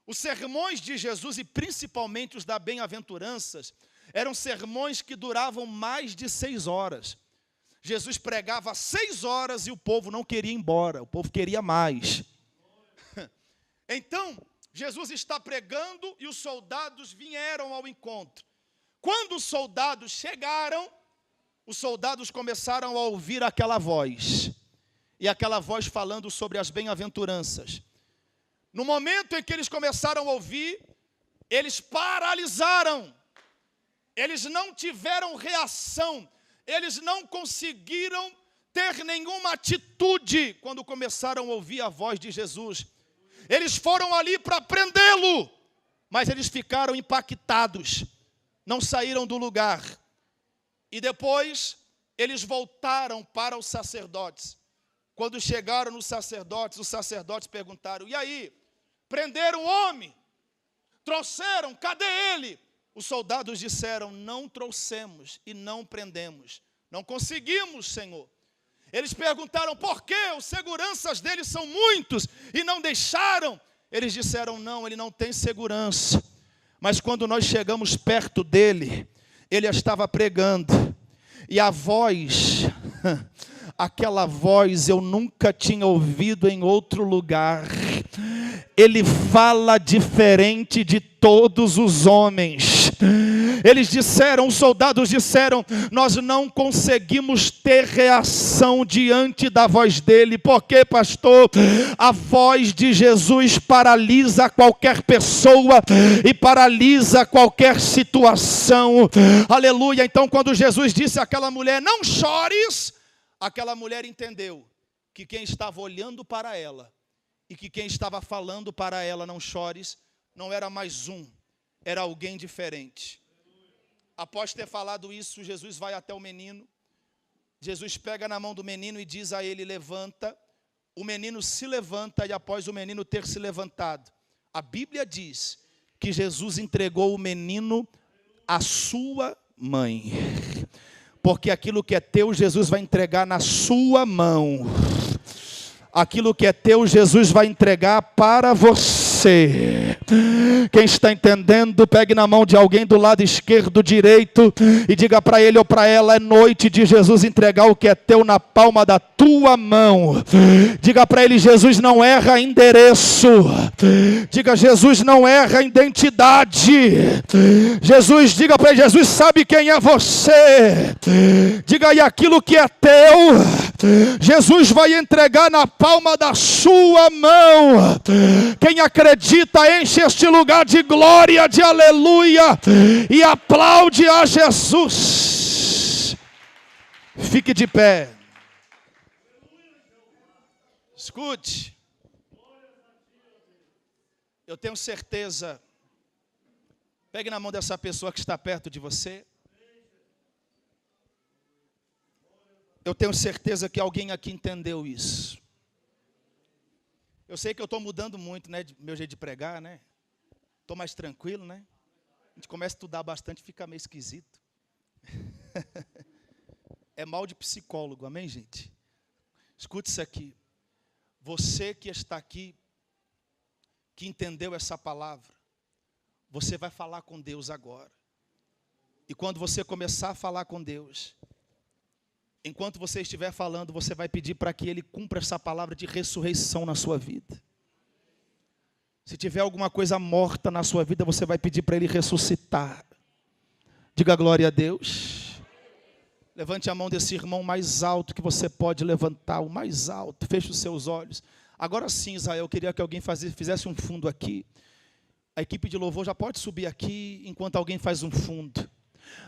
Speaker 1: Os sermões de Jesus, e principalmente os da bem-aventuranças, eram sermões que duravam mais de 6 horas. Jesus pregava 6 horas e o povo não queria ir embora, o povo queria mais. Então, Jesus está pregando e os soldados vieram ao encontro. Quando os soldados chegaram, os soldados começaram a ouvir aquela voz. E aquela voz falando sobre as bem-aventuranças. No momento em que eles começaram a ouvir, eles paralisaram. Eles não tiveram reação. Eles não conseguiram ter nenhuma atitude quando começaram a ouvir a voz de Jesus. Eles foram ali para prendê-lo, mas eles ficaram impactados. Não saíram do lugar. E depois, eles voltaram para os sacerdotes. Quando chegaram nos sacerdotes, os sacerdotes perguntaram: e aí, prenderam o homem? Trouxeram, cadê ele? Os soldados disseram: não trouxemos e não prendemos. Não conseguimos, Senhor. Eles perguntaram: por quê? Os seguranças deles são muitos e não deixaram. Eles disseram: não, ele não tem segurança. Mas quando nós chegamos perto dele, ele estava pregando. E a voz, aquela voz eu nunca tinha ouvido em outro lugar. Ele fala diferente de todos os homens. Eles disseram, os soldados disseram: nós não conseguimos ter reação diante da voz dele. Por quê, pastor? A voz de Jesus paralisa qualquer pessoa e paralisa qualquer situação. Aleluia. Então, quando Jesus disse àquela mulher: não chores, aquela mulher entendeu que quem estava olhando para ela e que quem estava falando para ela: não chores, não era mais um, era alguém diferente. Após ter falado isso, Jesus vai até o menino. Jesus pega na mão do menino e diz a ele: levanta. O menino se levanta, e após o menino ter se levantado, a Bíblia diz que Jesus entregou o menino à sua mãe. Porque aquilo que é teu, Jesus vai entregar na sua mão. Aquilo que é teu, Jesus vai entregar para você. Quem está entendendo, pegue na mão de alguém do lado esquerdo, direito, e diga para ele ou para ela: é noite de Jesus entregar o que é teu na palma da tua mão. Diga para ele: Jesus não erra endereço. Diga: Jesus não erra identidade. Jesus, diga para ele: Jesus sabe quem é você. Diga: e aquilo que é teu, Jesus vai entregar na palma da sua mão. Quem acredita, enche este lugar de glória, de aleluia, e aplaude a Jesus. Fique de pé. Escute. Eu tenho certeza. Pegue na mão dessa pessoa que está perto de você. Eu tenho certeza que alguém aqui entendeu isso. Eu sei que eu estou mudando muito, né, meu jeito de pregar, né? Estou mais tranquilo, né? A gente começa a estudar bastante e fica meio esquisito. É mal de psicólogo, amém, gente? Escute isso aqui. Você que está aqui, que entendeu essa palavra, você vai falar com Deus agora. E quando você começar a falar com Deus, enquanto você estiver falando, você vai pedir para que Ele cumpra essa palavra de ressurreição na sua vida. Se tiver alguma coisa morta na sua vida, você vai pedir para Ele ressuscitar. Diga glória a Deus. Levante a mão desse irmão mais alto que você pode levantar, o mais alto. Feche os seus olhos. Agora sim, Israel, eu queria que alguém fizesse um fundo aqui. A equipe de louvor já pode subir aqui enquanto alguém faz um fundo.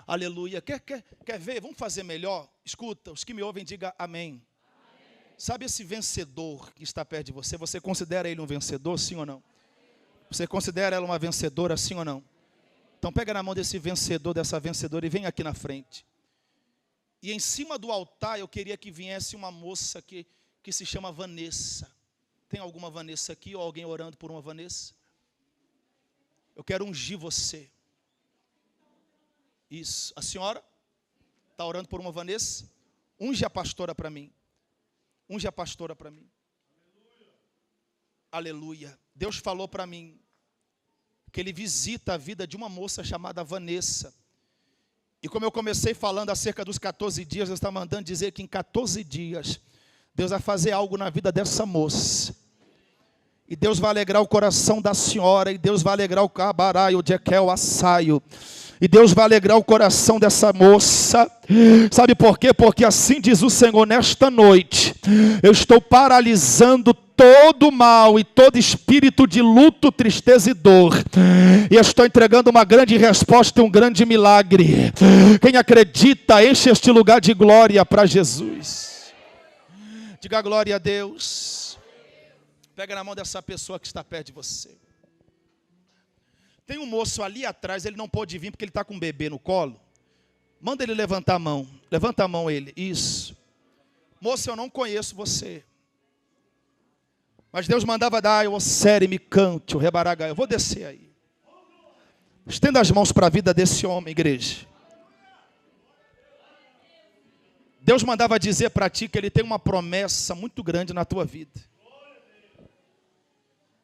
Speaker 1: Aleluia. Quer ver? Vamos fazer melhor? Escuta, os que me ouvem, diga amém. Sabe esse vencedor que está perto de você? Você considera ele um vencedor, sim ou não? Você considera ela uma vencedora, sim ou não? Então pega na mão desse vencedor, dessa vencedora, e vem aqui na frente. E em cima do altar eu queria que viesse uma moça que se chama Vanessa. Tem alguma Vanessa aqui, ou alguém orando por uma Vanessa? Eu quero ungir você. Isso. A senhora está orando por uma Vanessa? Unge a pastora para mim. Unge a pastora para mim. Aleluia. Aleluia. Deus falou para mim que ele visita a vida de uma moça chamada Vanessa. E como eu comecei falando acerca dos 14 dias, Deus está mandando dizer que em 14 dias, Deus vai fazer algo na vida dessa moça. E Deus vai alegrar o coração da senhora, e Deus vai alegrar o cabaraio, o jequel, assaio. E Deus vai alegrar o coração dessa moça. Sabe por quê? Porque assim diz o Senhor, nesta noite, eu estou paralisando todo mal e todo espírito de luto, tristeza e dor. E eu estou entregando uma grande resposta e um grande milagre. Quem acredita, enche este lugar de glória para Jesus. Diga glória a Deus. Pega na mão dessa pessoa que está perto de você. Tem um moço ali atrás, ele não pôde vir porque ele está com um bebê no colo. Manda ele levantar a mão. Levanta a mão ele. Isso. Moço, eu não conheço você. Mas Deus mandava dar o série me cante, o rebaraga. Eu vou descer aí. Estenda as mãos para a vida desse homem, igreja. Deus mandava dizer para ti que ele tem uma promessa muito grande na tua vida.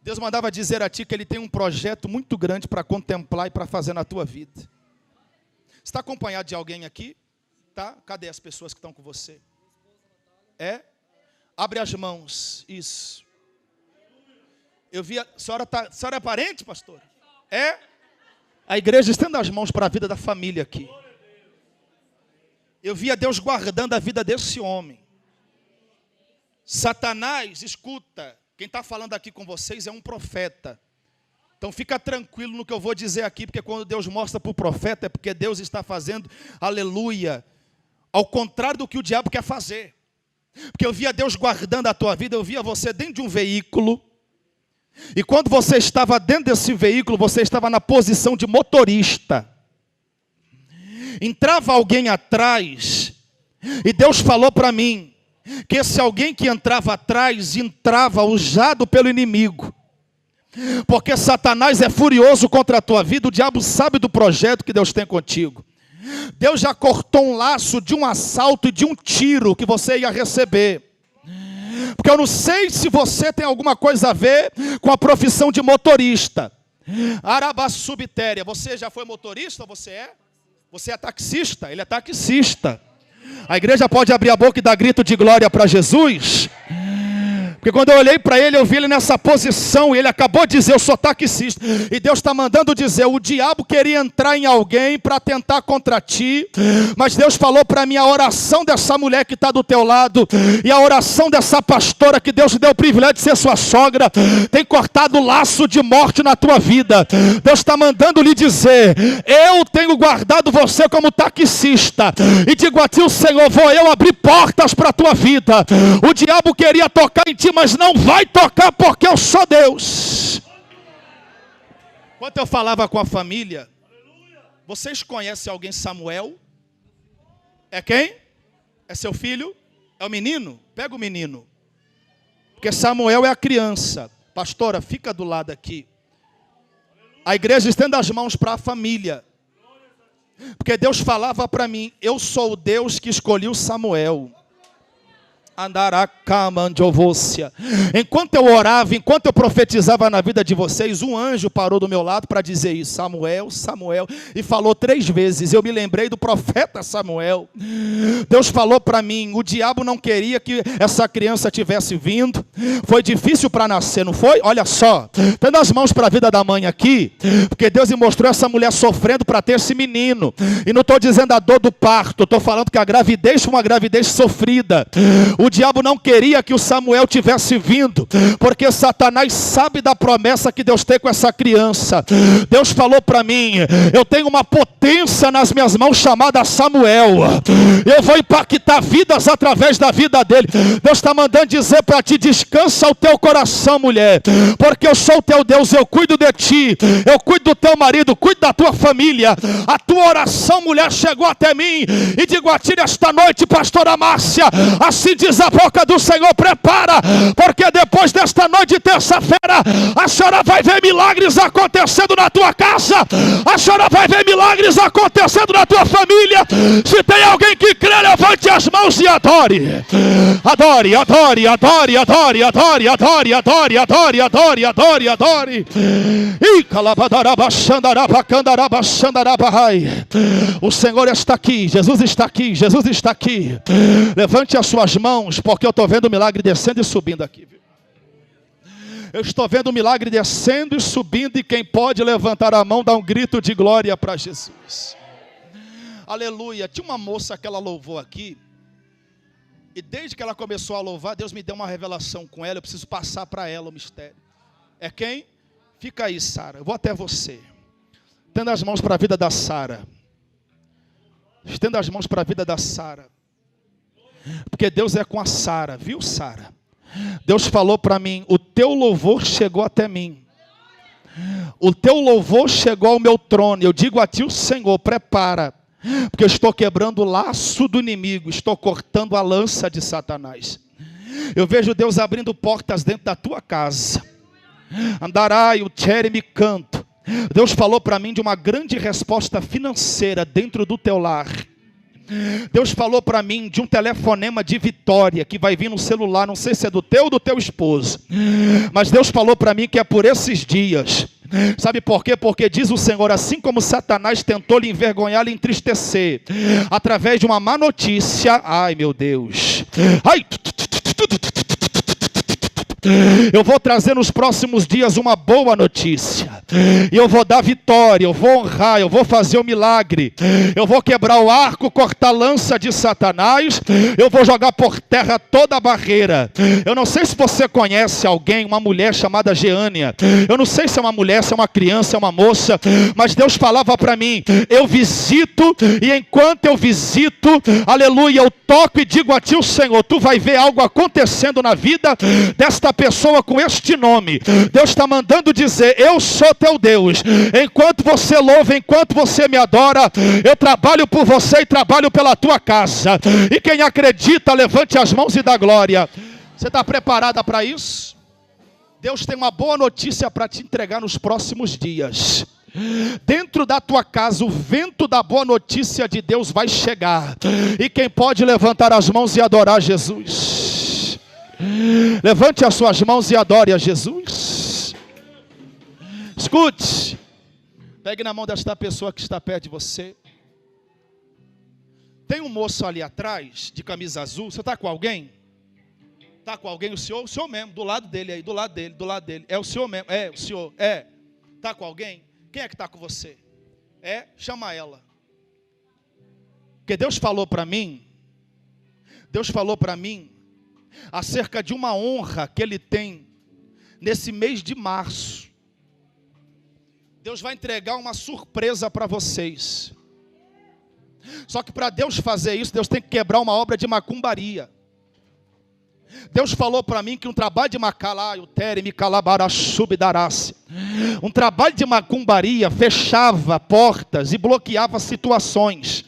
Speaker 1: Deus mandava dizer a ti que ele tem um projeto muito grande para contemplar e para fazer na tua vida. Está acompanhado de alguém aqui? Tá? Cadê as pessoas que estão com você? É? Abre as mãos. Isso. Eu vi, a senhora é parente, pastor? É? A igreja estende as mãos para a vida da família aqui. Eu via Deus guardando a vida desse homem. Satanás, escuta. Quem está falando aqui com vocês é um profeta. Então fica tranquilo no que eu vou dizer aqui, porque quando Deus mostra para o profeta, é porque Deus está fazendo, aleluia, ao contrário do que o diabo quer fazer. Porque eu via Deus guardando a tua vida, eu via você dentro de um veículo, e quando você estava dentro desse veículo, você estava na posição de motorista. Entrava alguém atrás, e Deus falou para mim, que esse alguém que entrava atrás, entrava usado pelo inimigo. Porque Satanás é furioso contra a tua vida, o diabo sabe do projeto que Deus tem contigo. Deus já cortou um laço de um assalto e de um tiro que você ia receber. Porque eu não sei se você tem alguma coisa a ver com a profissão de motorista. Arabassubtéria, você já foi motorista? Você é? Você é taxista? Ele é taxista. A igreja pode abrir a boca e dar grito de glória para Jesus? Porque quando eu olhei para ele, eu vi ele nessa posição, e ele acabou de dizer, eu sou taxista. E Deus está mandando dizer, o diabo queria entrar em alguém para tentar contra ti, mas Deus falou para mim, a oração dessa mulher que está do teu lado, e a oração dessa pastora que Deus te deu o privilégio de ser sua sogra, tem cortado o laço de morte na tua vida. Deus está mandando lhe dizer, eu tenho guardado você como taxista, e digo a ti, o Senhor, vou eu abrir portas para a tua vida. O diabo queria tocar em ti, mas não vai tocar porque eu sou Deus. Enquanto eu falava com a família, vocês conhecem alguém Samuel? É quem? É seu filho? É o menino? Pega o menino. Porque Samuel é a criança. Pastora, fica do lado aqui. A igreja estende as mãos para a família. Porque Deus falava para mim, eu sou o Deus que escolheu Samuel. Enquanto eu orava, enquanto eu profetizava na vida de vocês, um anjo parou do meu lado para dizer isso, Samuel, Samuel, e falou 3 vezes. Eu me lembrei do profeta Samuel. Deus falou para mim, o diabo não queria que essa criança tivesse vindo, foi difícil para nascer, não foi? Olha só, tendo as mãos para a vida da mãe aqui, porque Deus me mostrou essa mulher sofrendo para ter esse menino, e não estou dizendo a dor do parto, estou falando que a gravidez foi uma gravidez sofrida. O diabo não queria que o Samuel tivesse vindo, porque Satanás sabe da promessa que Deus tem com essa criança. Deus falou para mim, eu tenho uma potência nas minhas mãos chamada Samuel. Eu vou impactar vidas através da vida dele. Deus está mandando dizer para ti, descansa o teu coração, mulher, porque eu sou o teu Deus, eu cuido de ti, eu cuido do teu marido, cuido da tua família. A tua oração, mulher, chegou até mim, e digo a ti nesta noite, pastora Márcia, assim diz diz a boca do Senhor, prepara, porque depois desta noite de terça-feira, a senhora vai ver milagres acontecendo na tua casa, a senhora vai ver milagres acontecendo na tua família. Se tem alguém que crê, levante as mãos e adore. Adore, adore, adore, adore, adore, adore, adore, adore, adore, adore, adore. O Senhor está aqui, Jesus está aqui, Jesus está aqui. Levante as suas mãos, porque eu estou vendo o milagre descendo e subindo aqui. Eu estou vendo o milagre descendo e subindo, e quem pode levantar a mão, dá um grito de glória para Jesus. Aleluia. Tinha uma moça que ela louvou aqui, e desde que ela começou a louvar, Deus me deu uma revelação com ela. Eu preciso passar para ela o mistério. É quem? Fica aí, Sara. Eu vou até você. Estenda as mãos para a vida da Sara. Estenda as mãos para a vida da Sara. Porque Deus é com a Sara, viu, Sara? Deus falou para mim, o teu louvor chegou até mim. O teu louvor chegou ao meu trono. Eu digo a ti, o Senhor, prepara, porque eu estou quebrando o laço do inimigo, estou cortando a lança de Satanás. Eu vejo Deus abrindo portas dentro da tua casa. Andarai, o tchere me canto. Deus falou para mim de uma grande resposta financeira dentro do teu lar. Deus falou para mim de um telefonema de vitória que vai vir no celular, não sei se é do teu ou do teu esposo, mas Deus falou para mim que é por esses dias. Sabe por quê? Porque diz o Senhor, assim como Satanás tentou lhe envergonhar, lhe entristecer, através de uma má notícia, ai meu Deus, ai, eu vou trazer nos próximos dias uma boa notícia. E eu vou dar vitória, eu vou honrar, eu vou fazer o milagre. Eu vou quebrar o arco, cortar a lança de Satanás. Eu vou jogar por terra toda a barreira. Eu não sei se você conhece alguém, uma mulher chamada Jeânia. Eu não sei se é uma mulher, se é uma criança, é uma moça. Mas Deus falava para mim, eu visito, e enquanto eu visito, aleluia, eu toco e digo a ti, o Senhor, tu vai ver algo acontecendo na vida desta pessoa com este nome. Deus está mandando dizer, eu sou teu Deus. Enquanto você louva, enquanto você me adora, eu trabalho por você e trabalho pela tua casa. E quem acredita, levante as mãos e dá glória. Você está preparada para isso? Deus tem uma boa notícia para te entregar nos próximos dias. Dentro da tua casa, o vento da boa notícia de Deus vai chegar. E quem pode levantar as mãos e adorar Jesus? Levante as suas mãos e adore a Jesus. Escute. Pegue na mão desta pessoa que está perto de você. Tem um moço ali atrás, de camisa azul. Você está com alguém? Está com alguém? O senhor mesmo, do lado dele aí, do lado dele. É o senhor mesmo, é o senhor, é. Está com alguém? Quem é que está com você? É, chama ela. Porque Deus falou para mim, acerca de uma honra que Ele tem nesse mês de março. Deus vai entregar uma surpresa para vocês. Só que para Deus fazer isso, Deus tem que quebrar uma obra de macumbaria. Deus falou para mim que um trabalho de um trabalho de macumbaria fechava portas e bloqueava situações.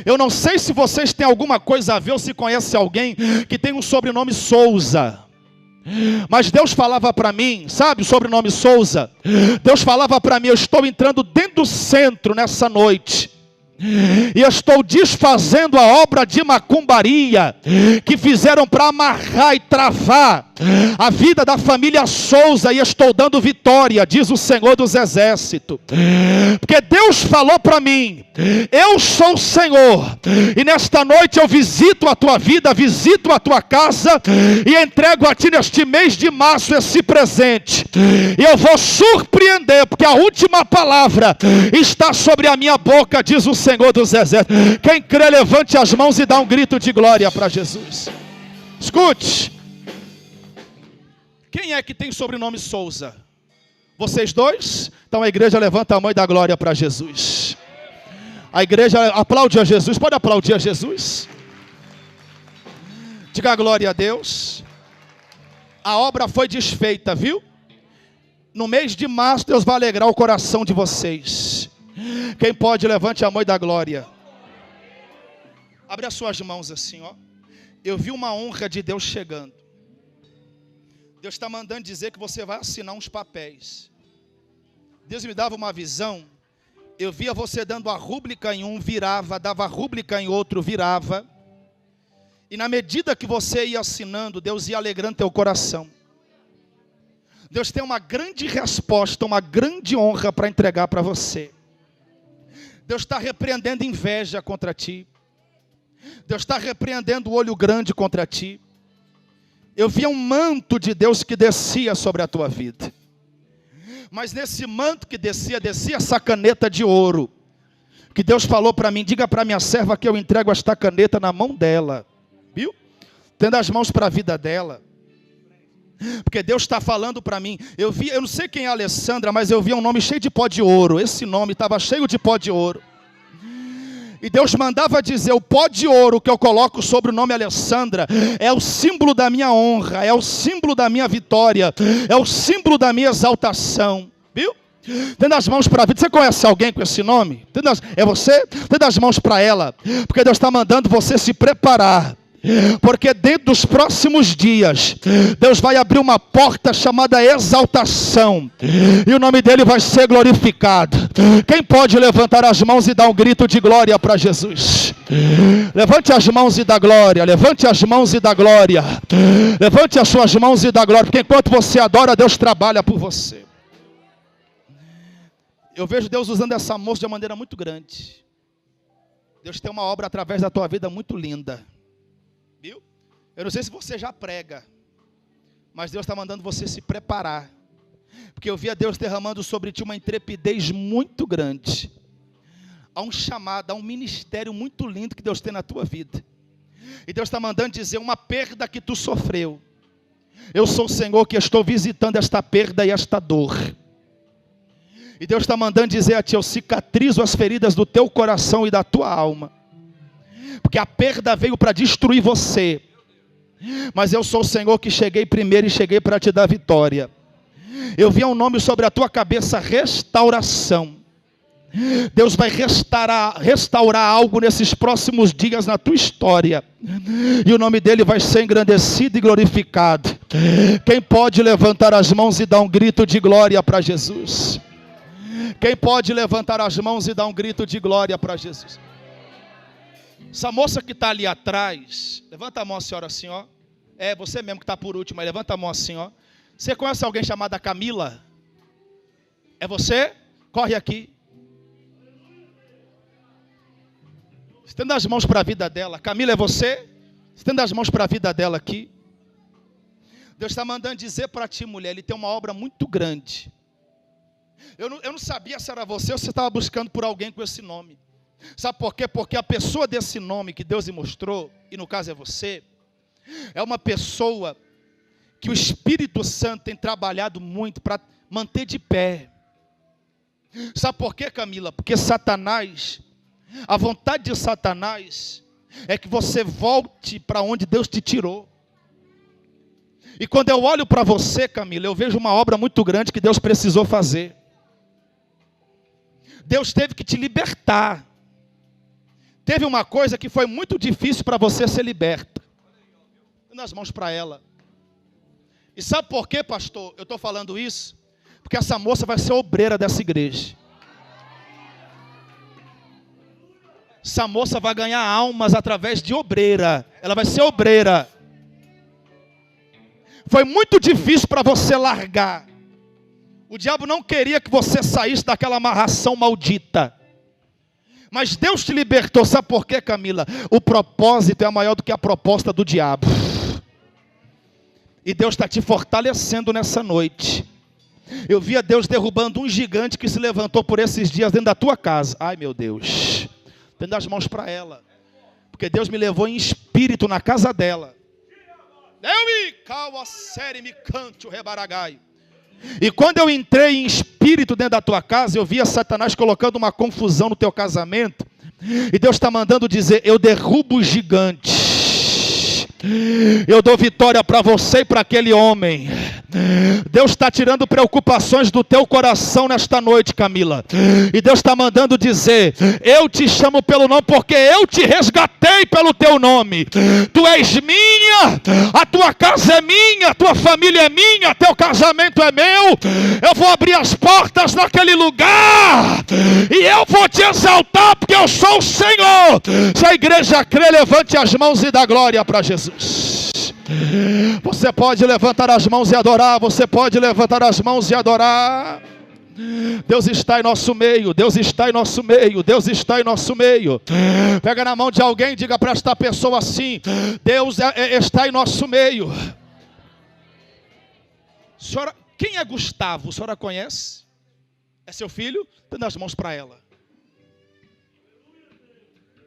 Speaker 1: Eu não sei se vocês têm alguma coisa a ver ou se conhece alguém que tem um sobrenome Souza. Mas Deus falava para mim, sabe o sobrenome Souza? Deus falava para mim, eu estou entrando dentro do centro nessa noite. E eu estou desfazendo a obra de macumbaria que fizeram para amarrar e travar a vida da família Souza, e estou dando vitória, diz o Senhor dos Exércitos. Porque Deus falou para mim, eu sou o Senhor, e nesta noite eu visito a tua vida, visito a tua casa, e entrego a ti neste mês de março esse presente. E eu vou surpreender, porque a última palavra está sobre a minha boca, diz o Senhor dos Exércitos. Quem crê, levante as mãos e dá um grito de glória para Jesus. Escute. Quem é que tem sobrenome Souza? Vocês dois? Então a igreja levanta a mão e dá glória para Jesus. A igreja aplaude a Jesus. Pode aplaudir a Jesus? Diga glória a Deus. A obra foi desfeita, viu? No mês de março Deus vai alegrar o coração de vocês. Quem pode, levante a mão e dá glória. Abre as suas mãos assim, ó. eu vi uma honra de Deus chegando. Deus está mandando dizer que você vai assinar uns papéis. Deus me dava uma visão. Eu via você dando a rúbrica em um, virava, dava a rúbrica em outro, virava. E na medida que você ia assinando, Deus ia alegrando teu coração. Deus tem uma grande resposta, uma grande honra para entregar para você. Deus está repreendendo inveja contra ti. Deus está repreendendo o olho grande contra ti. Eu via um manto de Deus que descia sobre a tua vida. Mas nesse manto que descia essa caneta de ouro. Que Deus falou para mim, diga para minha serva que eu entrego esta caneta na mão dela. Viu? Tendo as mãos para a vida dela. Porque Deus está falando para mim. Eu não sei quem é a Alessandra, mas eu vi um nome cheio de pó de ouro. Esse nome estava cheio de pó de ouro. E Deus mandava dizer, o pó de ouro que eu coloco sobre o nome Alessandra é o símbolo da minha honra, é o símbolo da minha vitória, é o símbolo da minha exaltação. Viu? Tendo as mãos para a vida. Você conhece alguém com esse nome? É você? Tendo as mãos para ela. Porque Deus está mandando você se preparar. Porque dentro dos próximos dias Deus vai abrir uma porta chamada exaltação, e o nome dele vai ser glorificado. Quem pode levantar as mãos e dar um grito de glória para Jesus? Levante as mãos e dá glória. Levante as mãos e dá glória. Levante as suas mãos e dá glória. Porque enquanto você adora, Deus trabalha por você. Eu vejo Deus usando essa moça de uma maneira muito grande. Deus tem uma obra através da tua vida muito linda. Viu? Eu não sei se você já prega, mas Deus está mandando você se preparar. Porque eu via Deus derramando sobre ti uma intrepidez muito grande. Há um chamado, há um ministério muito lindo que Deus tem na tua vida. E Deus está mandando dizer uma perda que tu sofreu. Eu sou o Senhor que estou visitando esta perda e esta dor. E Deus está mandando dizer a ti, eu cicatrizo as feridas do teu coração e da tua alma. Porque a perda veio para destruir você. Mas eu sou o Senhor que cheguei primeiro e cheguei para te dar vitória. Eu vi um nome sobre a tua cabeça, restauração. Deus vai restaurar algo nesses próximos dias na tua história. E o nome dele vai ser engrandecido e glorificado. Quem pode levantar as mãos e dar um grito de glória para Jesus? Quem pode levantar as mãos e dar um grito de glória para Jesus? Essa moça que está ali atrás, levanta a mão assim, assim, ó. É você mesmo que está por último, aí levanta a mão assim, ó. Você conhece alguém chamada Camila? É você? Corre aqui. Estenda as mãos para a vida dela. Camila, é você? Estenda as mãos para a vida dela aqui. Deus está mandando dizer para ti, mulher, ele tem uma obra muito grande. Eu não sabia se era você ou se estava buscando por alguém com esse nome. Sabe por quê? Porque a pessoa desse nome que Deus lhe mostrou, e no caso é você, é uma pessoa que o Espírito Santo tem trabalhado muito para manter de pé. Sabe por quê, Camila? Porque Satanás, a vontade de Satanás é que você volte para onde Deus te tirou. E quando eu olho para você, Camila, eu vejo uma obra muito grande que Deus precisou fazer. Deus teve que te libertar. Teve uma coisa que foi muito difícil para você ser liberta. Nas mãos para ela. E sabe por quê, pastor? Eu estou falando isso porque essa moça vai ser obreira dessa igreja. Essa moça vai ganhar almas através de obreira. Ela vai ser obreira. Foi muito difícil para você largar. O diabo não queria que você saísse daquela amarração maldita. Mas Deus te libertou. Sabe por quê, Camila? O propósito é maior do que a proposta do diabo. E Deus está te fortalecendo nessa noite. Eu via Deus derrubando um gigante que se levantou por esses dias dentro da tua casa. Ai, meu Deus. Tendo as mãos para ela. Porque Deus me levou em espírito na casa dela. E quando eu entrei em espírito dentro da tua casa, eu via Satanás colocando uma confusão no teu casamento. E Deus está mandando dizer, eu derrubo os gigantes. Eu dou vitória para você e para aquele homem. Deus está tirando preocupações do teu coração nesta noite, Camila. E Deus está mandando dizer: eu te chamo pelo nome porque eu te resgatei pelo teu nome. Tu és minha, a tua casa é minha, a tua família é minha, teu casamento é meu. Eu vou abrir as portas naquele lugar e eu vou te exaltar porque eu sou o Senhor. Se a igreja crê, levante as mãos e dá glória para Jesus. Você pode levantar as mãos e adorar. Você pode levantar as mãos e adorar. Deus está em nosso meio. Deus está em nosso meio. Deus está em nosso meio. Pega na mão de alguém e diga para esta pessoa assim: Deus está em nosso meio. Senhora, quem é Gustavo? A senhora conhece? É seu filho? Dê nas mãos para ela.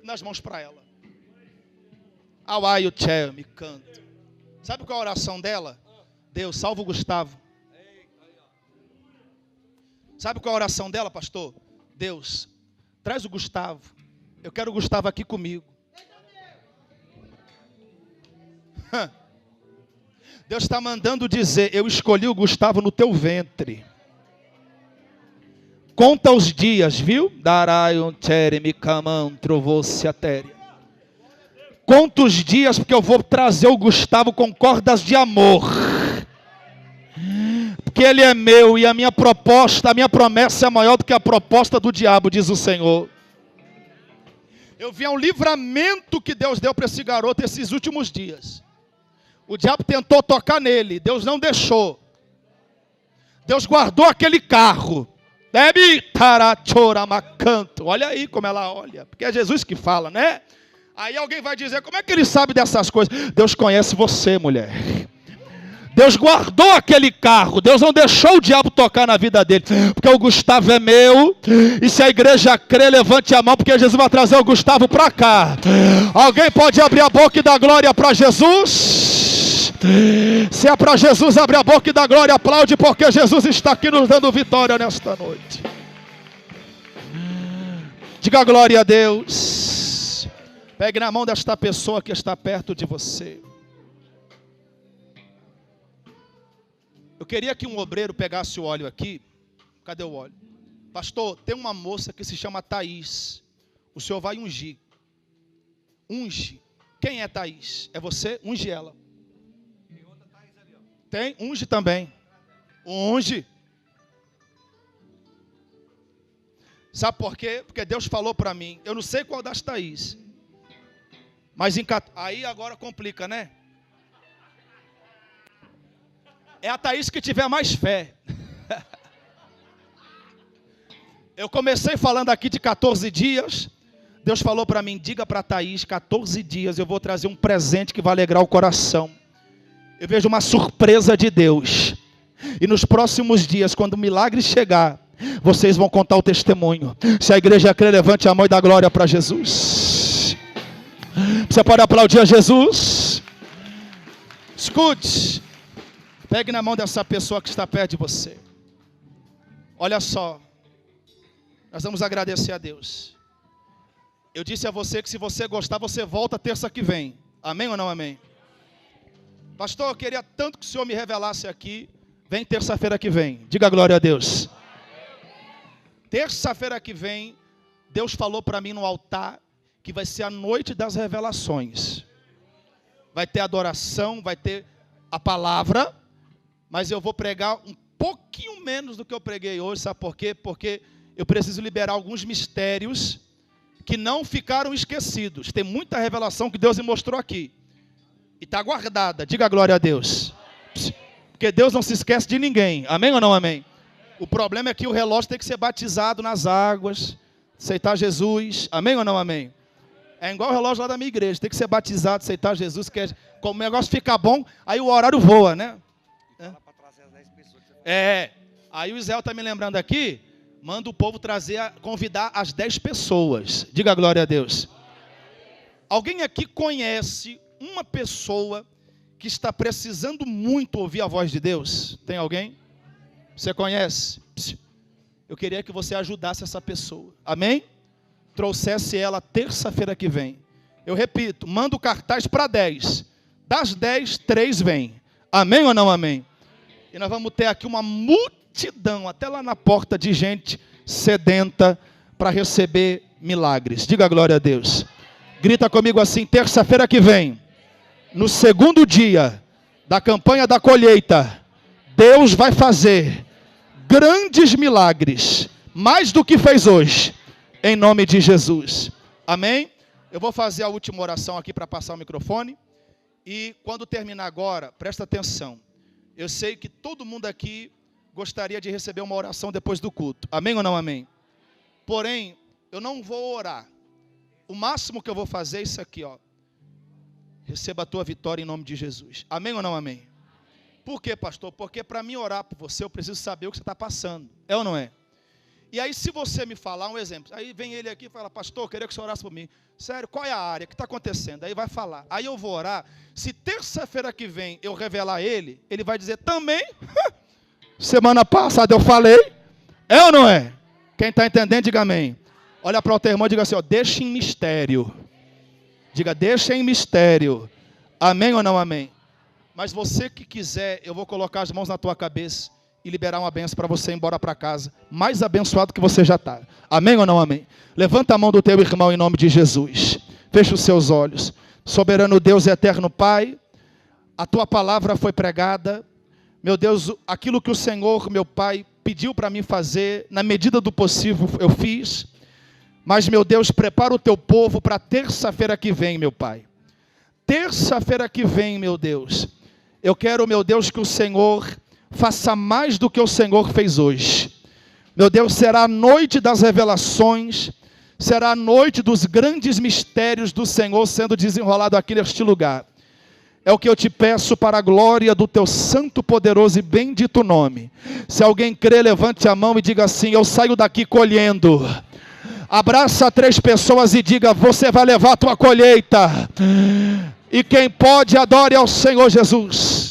Speaker 1: Nas mãos para ela. How are you, Tchê? Me canto. Sabe qual é a oração dela? Deus, salva o Gustavo. Sabe qual é a oração dela, pastor? Deus, traz o Gustavo. Eu quero o Gustavo aqui comigo. Deus está mandando dizer: eu escolhi o Gustavo no teu ventre. Conta os dias, viu? Daraion terem camantro você atere. Conta os dias, porque eu vou trazer o Gustavo com cordas de amor. Porque ele é meu e a minha proposta, a minha promessa é maior do que a proposta do diabo, diz o Senhor. Eu vi um livramento que Deus deu para esse garoto esses últimos dias. O diabo tentou tocar nele, Deus não deixou. Deus guardou aquele carro. Olha aí como ela olha, porque é Jesus que fala, né? Aí alguém vai dizer: como é que ele sabe dessas coisas? Deus conhece você, mulher. Deus guardou aquele carro. Deus não deixou o diabo tocar na vida dele. Porque o Gustavo é meu. E se a igreja crê, levante a mão, porque Jesus vai trazer o Gustavo para cá. Alguém pode abrir a boca e dar glória para Jesus? Se é para Jesus, abre a boca e dá glória, aplaude, porque Jesus está aqui nos dando vitória nesta noite. Diga glória a Deus. Pegue na mão desta pessoa que está perto de você. Eu queria que um obreiro pegasse o óleo aqui. Cadê o óleo? Pastor, tem uma moça que se chama Thaís. O senhor vai ungir. Unge. Quem é Thaís? É você? Unge ela. Tem outra Thaís ali, ó. Tem? Unge também. Unge. Sabe por quê? Porque Deus falou para mim. Eu não sei qual das Thaís. Mas aí agora complica, né? É a Thaís que tiver mais fé. Eu comecei falando aqui de 14 dias. Deus falou para mim: diga para a Thaís, 14 dias eu vou trazer um presente que vai alegrar o coração. Eu vejo uma surpresa de Deus. E nos próximos dias, quando o milagre chegar, vocês vão contar o testemunho. Se a igreja crê, levante a mão e dá glória para Jesus. Você pode aplaudir a Jesus? Escute. Pegue na mão dessa pessoa que está perto de você. Olha só. Nós vamos agradecer a Deus. Eu disse a você que se você gostar, você volta terça que vem. Amém ou não amém? Pastor, eu queria tanto que o Senhor me revelasse aqui. Vem terça-feira que vem. Diga glória a Deus. Terça-feira que vem, Deus falou para mim no altar que vai ser a noite das revelações. Vai ter adoração, vai ter a palavra, mas eu vou pregar um pouquinho menos do que eu preguei hoje. Sabe por quê? Porque eu preciso liberar alguns mistérios que não ficaram esquecidos. Tem muita revelação que Deus me mostrou aqui. E está guardada. Diga glória a Deus. Porque Deus não se esquece de ninguém. Amém ou não amém? O problema é que o relógio tem que ser batizado nas águas. Aceitar Jesus. Amém ou não amém? É igual o relógio lá da minha igreja. Tem que ser batizado, aceitar Jesus. Que como o negócio fica bom, aí o horário voa, né? Aí o Israel está me lembrando aqui. Manda o povo convidar as 10 pessoas. Diga glória a Deus. Alguém aqui conhece uma pessoa que está precisando muito ouvir a voz de Deus? Tem alguém? Você conhece? Eu queria que você ajudasse essa pessoa. Amém? Trouxesse ela terça-feira que vem. Eu repito, manda o cartaz para 10. Das 10, 3 vêm. Amém ou não amém? E nós vamos ter aqui uma multidão, até lá na porta, de gente sedenta para receber milagres. Diga glória a Deus. Grita comigo assim: terça-feira que vem, no segundo dia da campanha da colheita, Deus vai fazer grandes milagres, mais do que fez hoje, em nome de Jesus. Amém? Eu vou fazer a última oração aqui para passar o microfone. E quando terminar agora, presta atenção. Eu sei que todo mundo aqui gostaria de receber uma oração depois do culto. Amém ou não amém? Porém, eu não vou orar. O máximo que eu vou fazer é isso aqui, ó. Receba a tua vitória em nome de Jesus. Amém ou não amém? Por quê, pastor? Porque para mim orar por você, eu preciso saber o que você está passando. É ou não é? E aí, se você me falar um exemplo, aí vem ele aqui e fala: pastor, eu queria que você orasse por mim. Sério, qual é a área? O que está acontecendo? Aí vai falar. Aí eu vou orar. Se terça-feira que vem eu revelar ele vai dizer também: semana passada eu falei. É ou não é? Quem está entendendo, diga amém. Olha para o teu irmão e diga assim: ó, deixa em mistério. Diga: deixa em mistério. Amém ou não amém? Mas você que quiser, eu vou colocar as mãos na tua cabeça e liberar uma bênção para você ir embora para casa, mais abençoado que você já está. Amém ou não amém? Levanta a mão do teu irmão em nome de Jesus. Fecha os seus olhos. Soberano Deus e eterno Pai, a tua palavra foi pregada. Meu Deus, aquilo que o Senhor, meu Pai, pediu para mim fazer, na medida do possível eu fiz. Mas, meu Deus, prepara o teu povo para terça-feira que vem, meu Pai. Terça-feira que vem, meu Deus, eu quero, meu Deus, que o Senhor faça mais do que o Senhor fez hoje. Meu Deus, será a noite das revelações, será a noite dos grandes mistérios do Senhor sendo desenrolado aqui neste lugar. É o que eu te peço para a glória do teu santo, poderoso e bendito nome. Se alguém crê, levante a mão e diga assim: eu saio daqui colhendo. Abraça 3 pessoas e diga: você vai levar a tua colheita. E quem pode, adore ao Senhor Jesus.